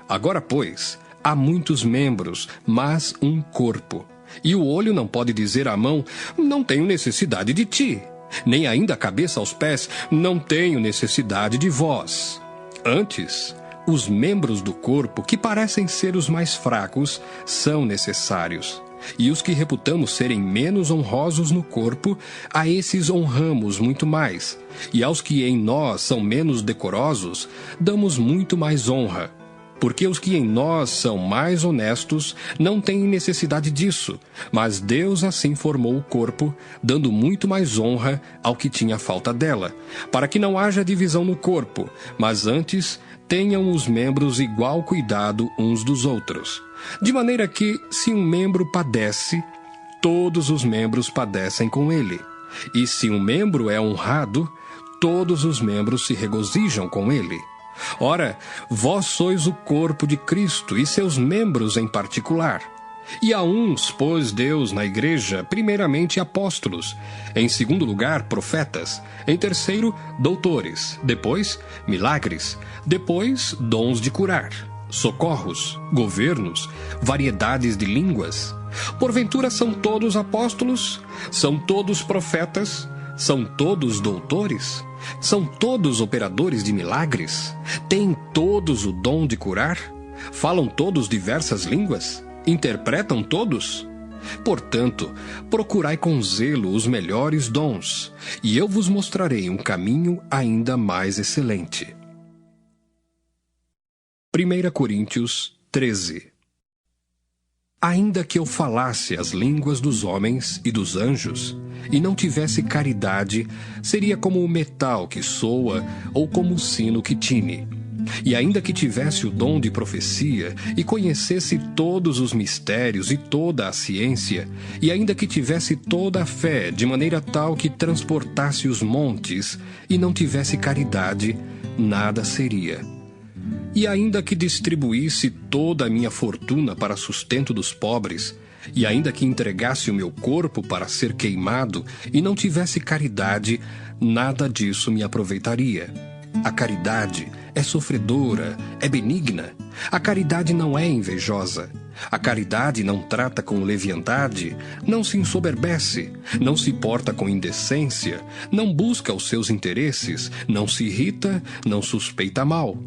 Agora, pois, há muitos membros, mas um corpo. E o olho não pode dizer à mão, não tenho necessidade de ti. Nem ainda a cabeça aos pés, não tenho necessidade de vós. Antes, os membros do corpo, que parecem ser os mais fracos, são necessários. E os que reputamos serem menos honrosos no corpo, a esses honramos muito mais. E aos que em nós são menos decorosos, damos muito mais honra. Porque os que em nós são mais honestos não têm necessidade disso, mas Deus assim formou o corpo, dando muito mais honra ao que tinha falta dela, para que não haja divisão no corpo, mas antes tenham os membros igual cuidado uns dos outros. De maneira que, se um membro padece, todos os membros padecem com ele. E se um membro é honrado, todos os membros se regozijam com ele. Ora, vós sois o corpo de Cristo e seus membros em particular. E a uns pôs Deus na igreja, primeiramente apóstolos, em segundo lugar profetas, em terceiro doutores, depois milagres, depois dons de curar, socorros, governos, variedades de línguas. Porventura são todos apóstolos? São todos profetas? São todos doutores? São todos operadores de milagres? Têm todos o dom de curar? Falam todos diversas línguas? Interpretam todos? Portanto, procurai com zelo os melhores dons, e eu vos mostrarei um caminho ainda mais excelente. 1 Coríntios 13. Ainda que eu falasse as línguas dos homens e dos anjos, e não tivesse caridade, seria como o metal que soa ou como o sino que tine. E ainda que tivesse o dom de profecia, e conhecesse todos os mistérios e toda a ciência, e ainda que tivesse toda a fé, de maneira tal que transportasse os montes, e não tivesse caridade, nada seria. E ainda que distribuísse toda a minha fortuna para sustento dos pobres, e ainda que entregasse o meu corpo para ser queimado, e não tivesse caridade, nada disso me aproveitaria. A caridade é sofredora, é benigna. A caridade não é invejosa. A caridade não trata com leviandade, não se ensoberbece, não se porta com indecência, não busca os seus interesses, não se irrita, não suspeita mal.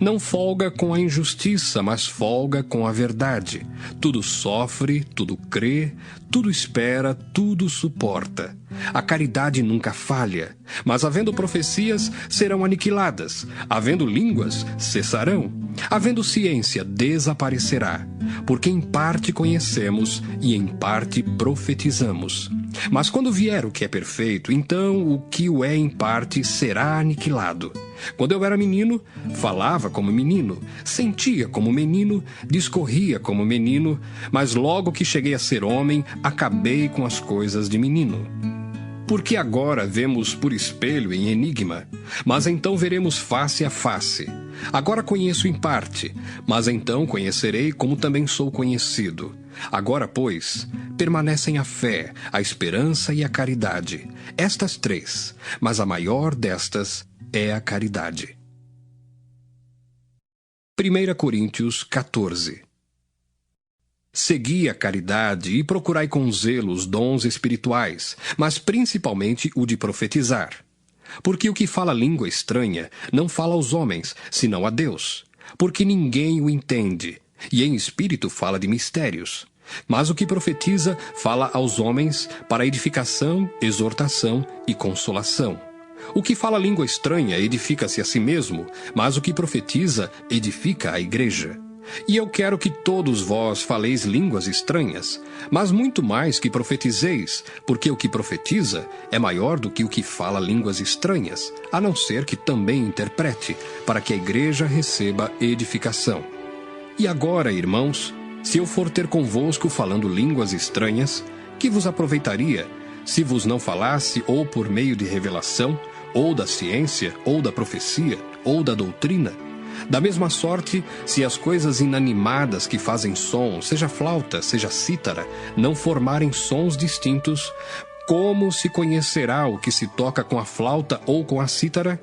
Não folga com a injustiça, mas folga com a verdade. Tudo sofre, tudo crê, tudo espera, tudo suporta. A caridade nunca falha, mas havendo profecias, serão aniquiladas. Havendo línguas, cessarão. Havendo ciência, desaparecerá. Porque em parte conhecemos e em parte profetizamos. Mas quando vier o que é perfeito, então o que o é em parte será aniquilado. Quando eu era menino, falava como menino, sentia como menino, discorria como menino, mas logo que cheguei a ser homem, acabei com as coisas de menino. Porque agora vemos por espelho em enigma, mas então veremos face a face. Agora conheço em parte, mas então conhecerei como também sou conhecido. Agora, pois, permanecem a fé, a esperança e a caridade. Estas três, mas a maior destas é a caridade. 1 Coríntios 14. Segui a caridade e procurai com zelo os dons espirituais, mas principalmente o de profetizar. Porque o que fala língua estranha não fala aos homens, senão a Deus, porque ninguém o entende, e em espírito fala de mistérios. Mas o que profetiza fala aos homens para edificação, exortação e consolação. O que fala língua estranha edifica-se a si mesmo, mas o que profetiza edifica a igreja. E eu quero que todos vós faleis línguas estranhas, mas muito mais que profetizeis, porque o que profetiza é maior do que o que fala línguas estranhas, a não ser que também interprete, para que a igreja receba edificação. E agora, irmãos, se eu for ter convosco falando línguas estranhas, que vos aproveitaria, se vos não falasse ou por meio de revelação, ou da ciência, ou da profecia, ou da doutrina? Da mesma sorte, se as coisas inanimadas que fazem som, seja flauta, seja cítara, não formarem sons distintos, como se conhecerá o que se toca com a flauta ou com a cítara?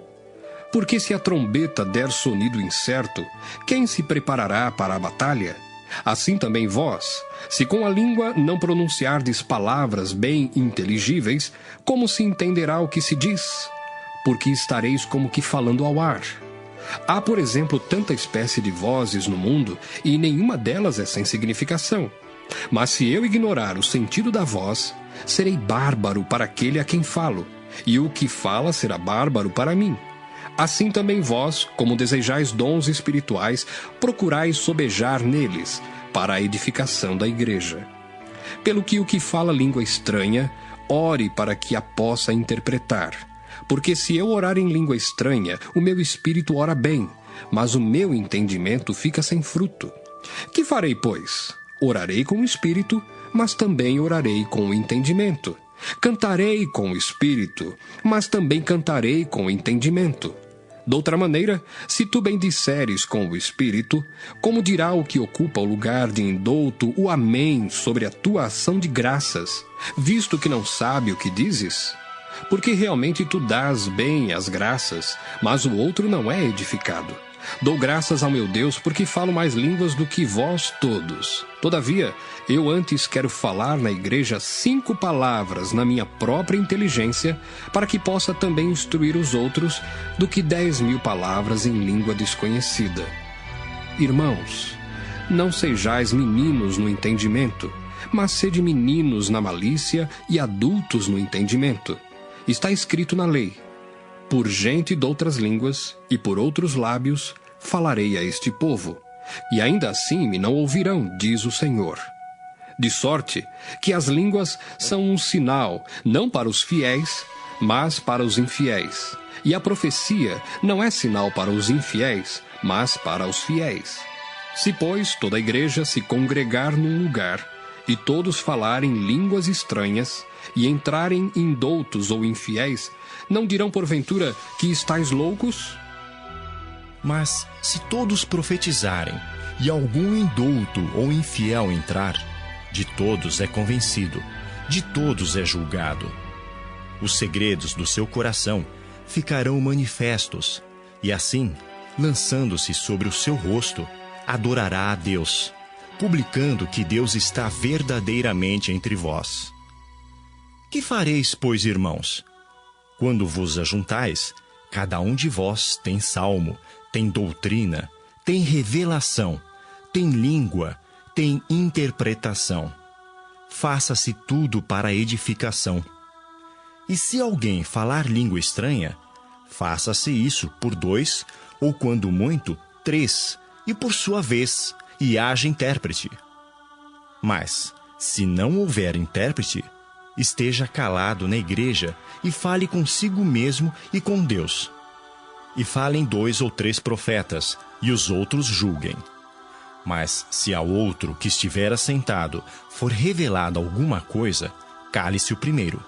Porque se a trombeta der sonido incerto, quem se preparará para a batalha? Assim também vós, se com a língua não pronunciardes palavras bem inteligíveis, como se entenderá o que se diz? Porque estareis como que falando ao ar. Há, por exemplo, tanta espécie de vozes no mundo, e nenhuma delas é sem significação. Mas se eu ignorar o sentido da voz, serei bárbaro para aquele a quem falo, e o que fala será bárbaro para mim. Assim também vós, como desejais dons espirituais, procurais sobejar neles, para a edificação da igreja. Pelo que o que fala língua estranha, ore para que a possa interpretar. Porque se eu orar em língua estranha, o meu espírito ora bem, mas o meu entendimento fica sem fruto. Que farei, pois? Orarei com o espírito, mas também orarei com o entendimento. Cantarei com o espírito, mas também cantarei com o entendimento. Doutra maneira, se tu bendisseres com o espírito, como dirá o que ocupa o lugar de indouto o amém sobre a tua ação de graças, visto que não sabe o que dizes? Porque realmente tu dás bem as graças, mas o outro não é edificado. Dou graças ao meu Deus porque falo mais línguas do que vós todos. Todavia, eu antes quero falar na igreja 5 palavras na minha própria inteligência, para que possa também instruir os outros, do que 10.000 palavras em língua desconhecida. Irmãos, não sejais meninos no entendimento, mas sede meninos na malícia e adultos no entendimento. Está escrito na lei: por gente de outras línguas e por outros lábios falarei a este povo, e ainda assim me não ouvirão, diz o Senhor. De sorte que as línguas são um sinal, não para os fiéis, mas para os infiéis. E a profecia não é sinal para os infiéis, mas para os fiéis. Se, pois, toda a igreja se congregar num lugar, e todos falarem línguas estranhas, e entrarem indoutos ou infiéis, não dirão porventura que estáis loucos? Mas se todos profetizarem, e algum indouto ou infiel entrar, de todos é convencido, de todos é julgado. Os segredos do seu coração ficarão manifestos, e assim, lançando-se sobre o seu rosto, adorará a Deus, publicando que Deus está verdadeiramente entre vós. Que fareis, pois, irmãos? Quando vos ajuntais, cada um de vós tem salmo, tem doutrina, tem revelação, tem língua, tem interpretação. Faça-se tudo para edificação. E se alguém falar língua estranha, faça-se isso por 2, ou quando muito, 3, e por sua vez, e haja intérprete. Mas, se não houver intérprete, esteja calado na igreja e fale consigo mesmo e com Deus. E falem 2 ou 3 profetas, e os outros julguem. Mas, se ao outro que estiver assentado for revelada alguma coisa, cale-se o primeiro.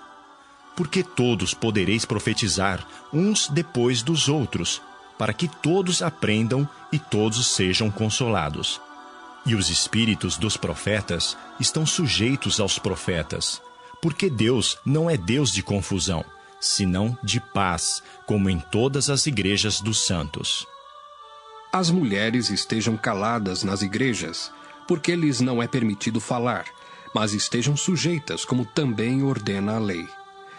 Porque todos podereis profetizar, uns depois dos outros, para que todos aprendam e todos sejam consolados. E os espíritos dos profetas estão sujeitos aos profetas, porque Deus não é Deus de confusão, senão de paz, como em todas as igrejas dos santos. As mulheres estejam caladas nas igrejas, porque lhes não é permitido falar, mas estejam sujeitas, como também ordena a lei.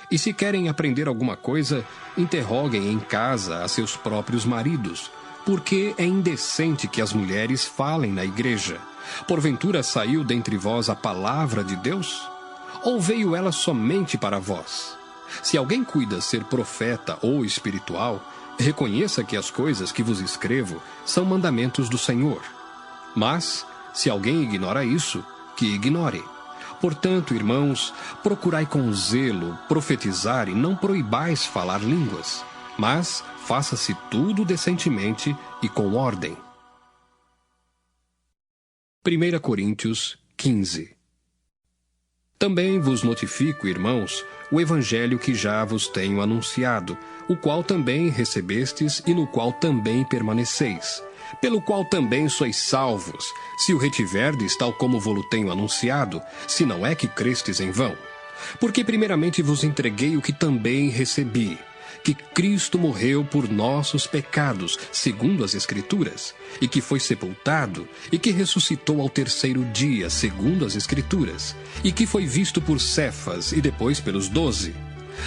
E se querem aprender alguma coisa, interroguem em casa a seus próprios maridos, porque é indecente que as mulheres falem na igreja. Porventura saiu dentre vós a palavra de Deus? Ou veio ela somente para vós? Se alguém cuida ser profeta ou espiritual, reconheça que as coisas que vos escrevo são mandamentos do Senhor. Mas, se alguém ignora isso, que ignore. Portanto, irmãos, procurai com zelo profetizar e não proibais falar línguas, mas faça-se tudo decentemente e com ordem. 1 Coríntios 15. Também vos notifico, irmãos, o evangelho que já vos tenho anunciado, o qual também recebestes e no qual também permaneceis, pelo qual também sois salvos, se o retiverdes tal como vo-lo tenho anunciado, se não é que crestes em vão. Porque primeiramente vos entreguei o que também recebi, que Cristo morreu por nossos pecados, segundo as Escrituras, e que foi sepultado, e que ressuscitou ao 3º dia, segundo as Escrituras, e que foi visto por Cefas e depois pelos 12.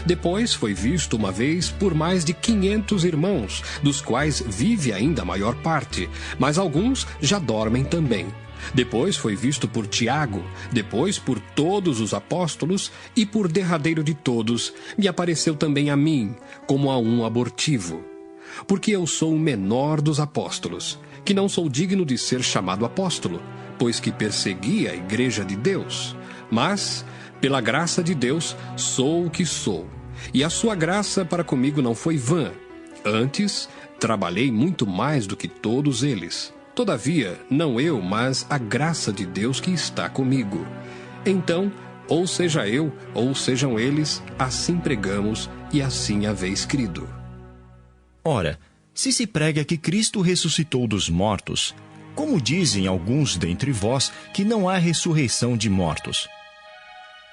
Depois foi visto uma vez por mais de 500 irmãos, dos quais vive ainda a maior parte, mas alguns já dormem também. Depois foi visto por Tiago, depois por todos os apóstolos, e por derradeiro de todos, me apareceu também a mim, como a um abortivo. Porque eu sou o menor dos apóstolos, que não sou digno de ser chamado apóstolo, pois que persegui a igreja de Deus. Mas, pela graça de Deus, sou o que sou. E a sua graça para comigo não foi vã. Antes, trabalhei muito mais do que todos eles. Todavia, não eu, mas a graça de Deus que está comigo. Então, ou seja eu, ou sejam eles, assim pregamos e assim haveis crido. Ora, se se prega que Cristo ressuscitou dos mortos, como dizem alguns dentre vós que não há ressurreição de mortos?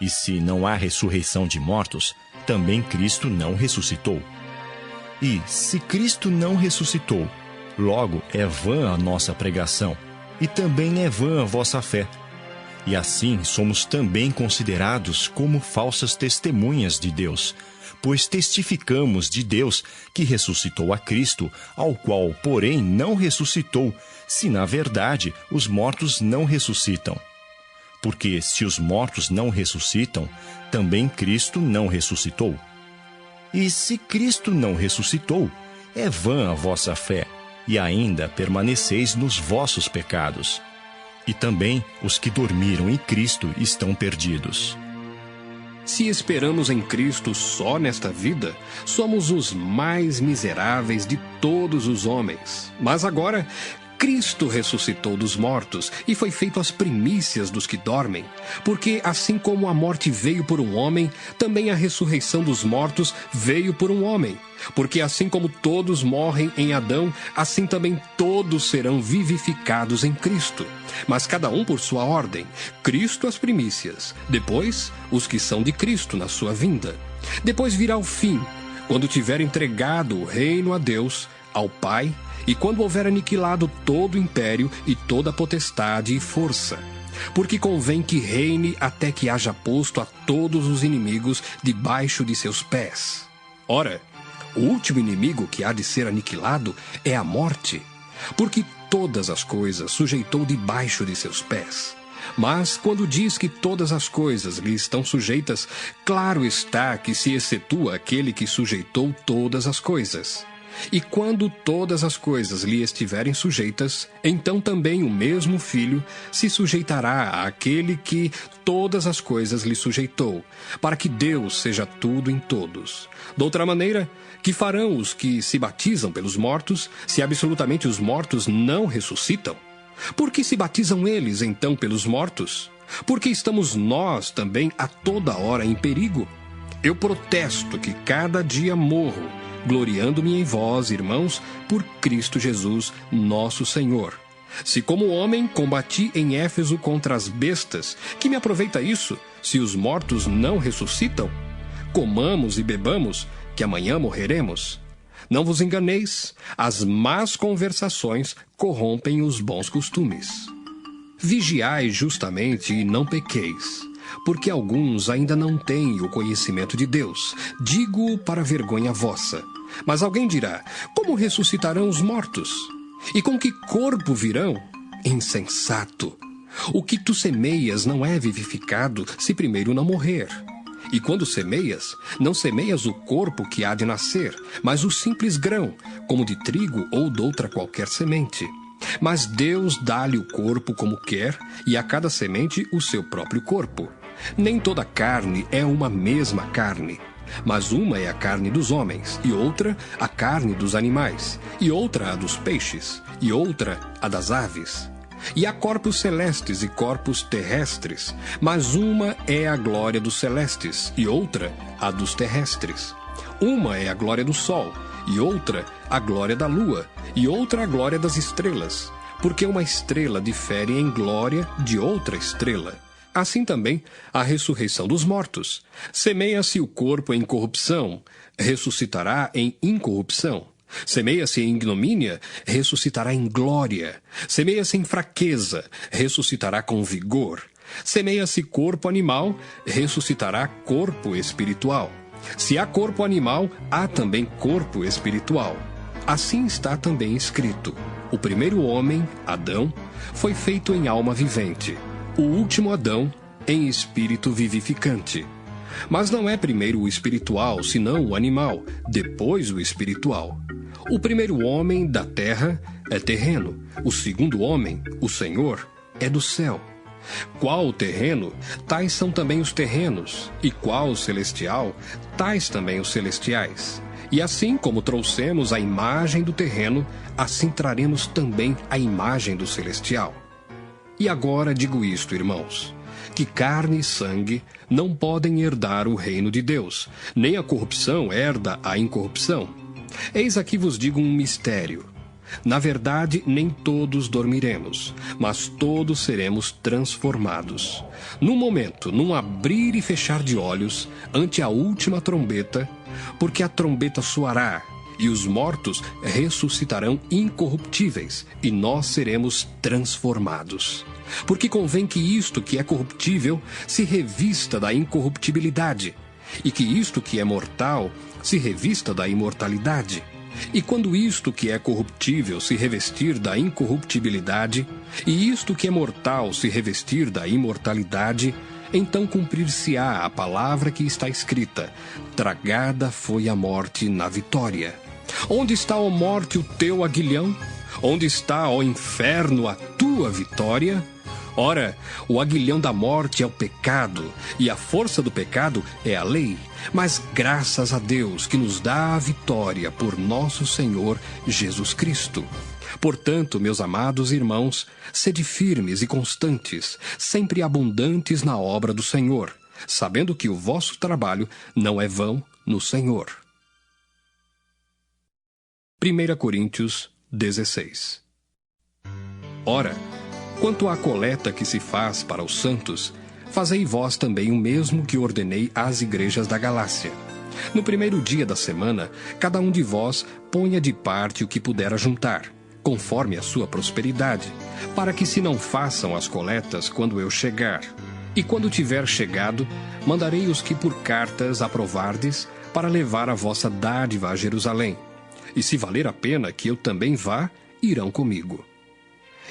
E se não há ressurreição de mortos, também Cristo não ressuscitou. E, se Cristo não ressuscitou, logo é vã a nossa pregação, e também é vã a vossa fé. E assim somos também considerados como falsas testemunhas de Deus, pois testificamos de Deus que ressuscitou a Cristo, ao qual, porém, não ressuscitou, se na verdade os mortos não ressuscitam. Porque se os mortos não ressuscitam, também Cristo não ressuscitou. E se Cristo não ressuscitou, é vã a vossa fé, e ainda permaneceis nos vossos pecados. E também os que dormiram em Cristo estão perdidos. Se esperamos em Cristo só nesta vida, somos os mais miseráveis de todos os homens. Mas agora, Cristo ressuscitou dos mortos e foi feito as primícias dos que dormem. Porque assim como a morte veio por um homem, também a ressurreição dos mortos veio por um homem. Porque assim como todos morrem em Adão, assim também todos serão vivificados em Cristo. Mas cada um por sua ordem. Cristo as primícias, depois os que são de Cristo na sua vinda. Depois virá o fim, quando tiver entregado o reino a Deus, ao Pai, e quando houver aniquilado todo o império e toda a potestade e força. Porque convém que reine até que haja posto a todos os inimigos debaixo de seus pés. Ora, O último inimigo que há de ser aniquilado é a morte, porque todas as coisas sujeitou debaixo de seus pés. Mas, quando diz que todas as coisas lhe estão sujeitas, claro está que se excetua aquele que sujeitou todas as coisas. E quando todas as coisas lhe estiverem sujeitas, então também o mesmo Filho se sujeitará àquele que todas as coisas lhe sujeitou, para que Deus seja tudo em todos. Doutra maneira, que farão os que se batizam pelos mortos, se absolutamente os mortos não ressuscitam? Por que se batizam eles, então, pelos mortos? Porque estamos nós também a toda hora em perigo? Eu protesto que cada dia morro, gloriando-me em vós, irmãos, por Cristo Jesus, nosso Senhor. Se como homem combati em Éfeso contra as bestas, que me aproveita isso, se os mortos não ressuscitam? Comamos e bebamos, que amanhã morreremos. Não vos enganeis, as más conversações corrompem os bons costumes. Vigiai justamente e não pequeis, porque alguns ainda não têm o conhecimento de Deus. Digo para vergonha vossa. Mas alguém dirá, como ressuscitarão os mortos? E com que corpo virão? Insensato! O que tu semeias não é vivificado se primeiro não morrer. E quando semeias, não semeias o corpo que há de nascer, mas o simples grão, como de trigo ou doutra qualquer semente. Mas Deus dá-lhe o corpo como quer, e a cada semente o seu próprio corpo. Nem toda carne é uma mesma carne, mas uma é a carne dos homens, e outra a carne dos animais, e outra a dos peixes, e outra a das aves. E há corpos celestes e corpos terrestres, mas uma é a glória dos celestes, e outra a dos terrestres. Uma é a glória do sol, e outra a glória da lua, e outra a glória das estrelas, porque uma estrela difere em glória de outra estrela. Assim também a ressurreição dos mortos. Semeia-se o corpo em corrupção, ressuscitará em incorrupção. Semeia-se em ignomínia, ressuscitará em glória. Semeia-se em fraqueza, ressuscitará com vigor. Semeia-se corpo animal, ressuscitará corpo espiritual. Se há corpo animal, há também corpo espiritual. Assim está também escrito: o primeiro homem, Adão, foi feito em alma vivente. O último Adão, em espírito vivificante. Mas não é primeiro o espiritual, senão o animal, depois o espiritual. O primeiro homem da terra é terreno, o segundo homem, o Senhor, é do céu. Qual o terreno, tais são também os terrenos, e qual o celestial, tais também os celestiais. E assim como trouxemos a imagem do terreno, assim traremos também a imagem do celestial. E agora digo isto, irmãos, que carne e sangue não podem herdar o reino de Deus, nem a corrupção herda a incorrupção. Eis aqui vos digo um mistério. Na verdade, nem todos dormiremos, mas todos seremos transformados. Num momento, num abrir e fechar de olhos, ante a última trombeta, porque a trombeta soará, e os mortos ressuscitarão incorruptíveis, e nós seremos transformados. Porque convém que isto que é corruptível se revista da incorruptibilidade, e que isto que é mortal se revista da imortalidade. E quando isto que é corruptível se revestir da incorruptibilidade, e isto que é mortal se revestir da imortalidade, então cumprir-se-á a palavra que está escrita: tragada foi a morte na vitória. Onde está, ó morte, o teu aguilhão? Onde está, ó inferno, a tua vitória? Ora, o aguilhão da morte é o pecado, e a força do pecado é a lei. Mas graças a Deus que nos dá a vitória por nosso Senhor Jesus Cristo. Portanto, meus amados irmãos, sede firmes e constantes, sempre abundantes na obra do Senhor, sabendo que o vosso trabalho não é vão no Senhor. 1 Coríntios 16. Ora, quanto à coleta que se faz para os santos, fazei vós também o mesmo que ordenei às igrejas da Galácia. No primeiro dia da semana, cada um de vós ponha de parte o que puder ajuntar, conforme a sua prosperidade, para que se não façam as coletas quando eu chegar. E quando tiver chegado, mandarei os que por cartas aprovardes, para levar a vossa dádiva a Jerusalém. E se valer a pena que eu também vá, irão comigo.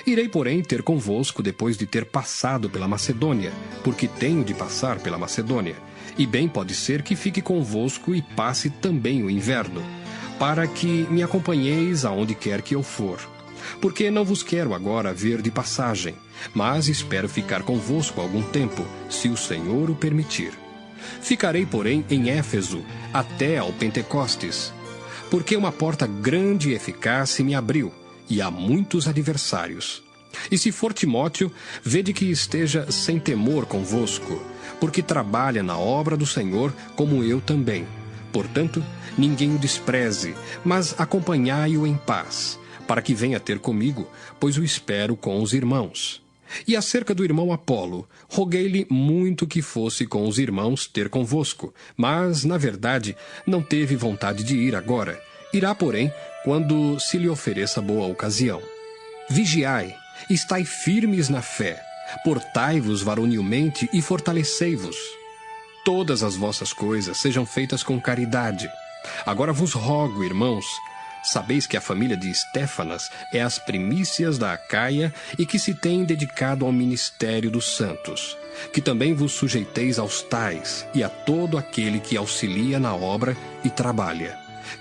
Irei, porém, ter convosco depois de ter passado pela Macedônia, porque tenho de passar pela Macedônia. E bem pode ser que fique convosco e passe também o inverno, para que me acompanheis aonde quer que eu for. Porque não vos quero agora ver de passagem, mas espero ficar convosco algum tempo, se o Senhor o permitir. Ficarei, porém, em Éfeso, até ao Pentecostes, porque uma porta grande e eficaz se me abriu, e há muitos adversários. E se for Timóteo, vede que esteja sem temor convosco, porque trabalha na obra do Senhor como eu também. Portanto, ninguém o despreze, mas acompanhai-o em paz, para que venha ter comigo, pois o espero com os irmãos. E acerca do irmão Apolo, roguei-lhe muito que fosse com os irmãos ter convosco, mas, na verdade, não teve vontade de ir agora. Irá, porém, quando se lhe ofereça boa ocasião. Vigiai, estai firmes na fé, portai-vos varonilmente e fortalecei-vos. Todas as vossas coisas sejam feitas com caridade. Agora vos rogo, irmãos, sabeis que a família de Estéfanas é as primícias da Acaia e que se tem dedicado ao ministério dos santos, que também vos sujeiteis aos tais e a todo aquele que auxilia na obra e trabalha.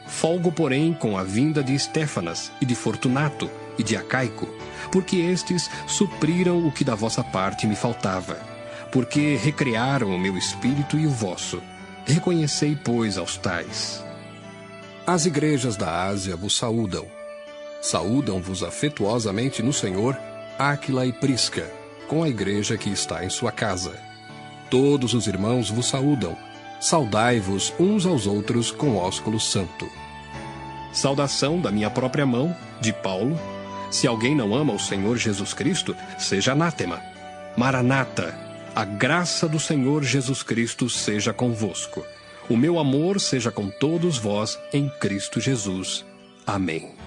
Folgo, porém, com a vinda de Estéfanas e de Fortunato e de Acaico, porque estes supriram o que da vossa parte me faltava, porque recrearam o meu espírito e o vosso. Reconhecei, pois, aos tais. As igrejas da Ásia vos saúdam. Saúdam-vos afetuosamente no Senhor Áquila e Prisca, com a igreja que está em sua casa. Todos os irmãos vos saúdam. Saudai-vos uns aos outros com ósculo santo. Saudação da minha própria mão, de Paulo. Se alguém não ama o Senhor Jesus Cristo, seja anátema. Maranata, a graça do Senhor Jesus Cristo seja convosco. O meu amor seja com todos vós em Cristo Jesus. Amém.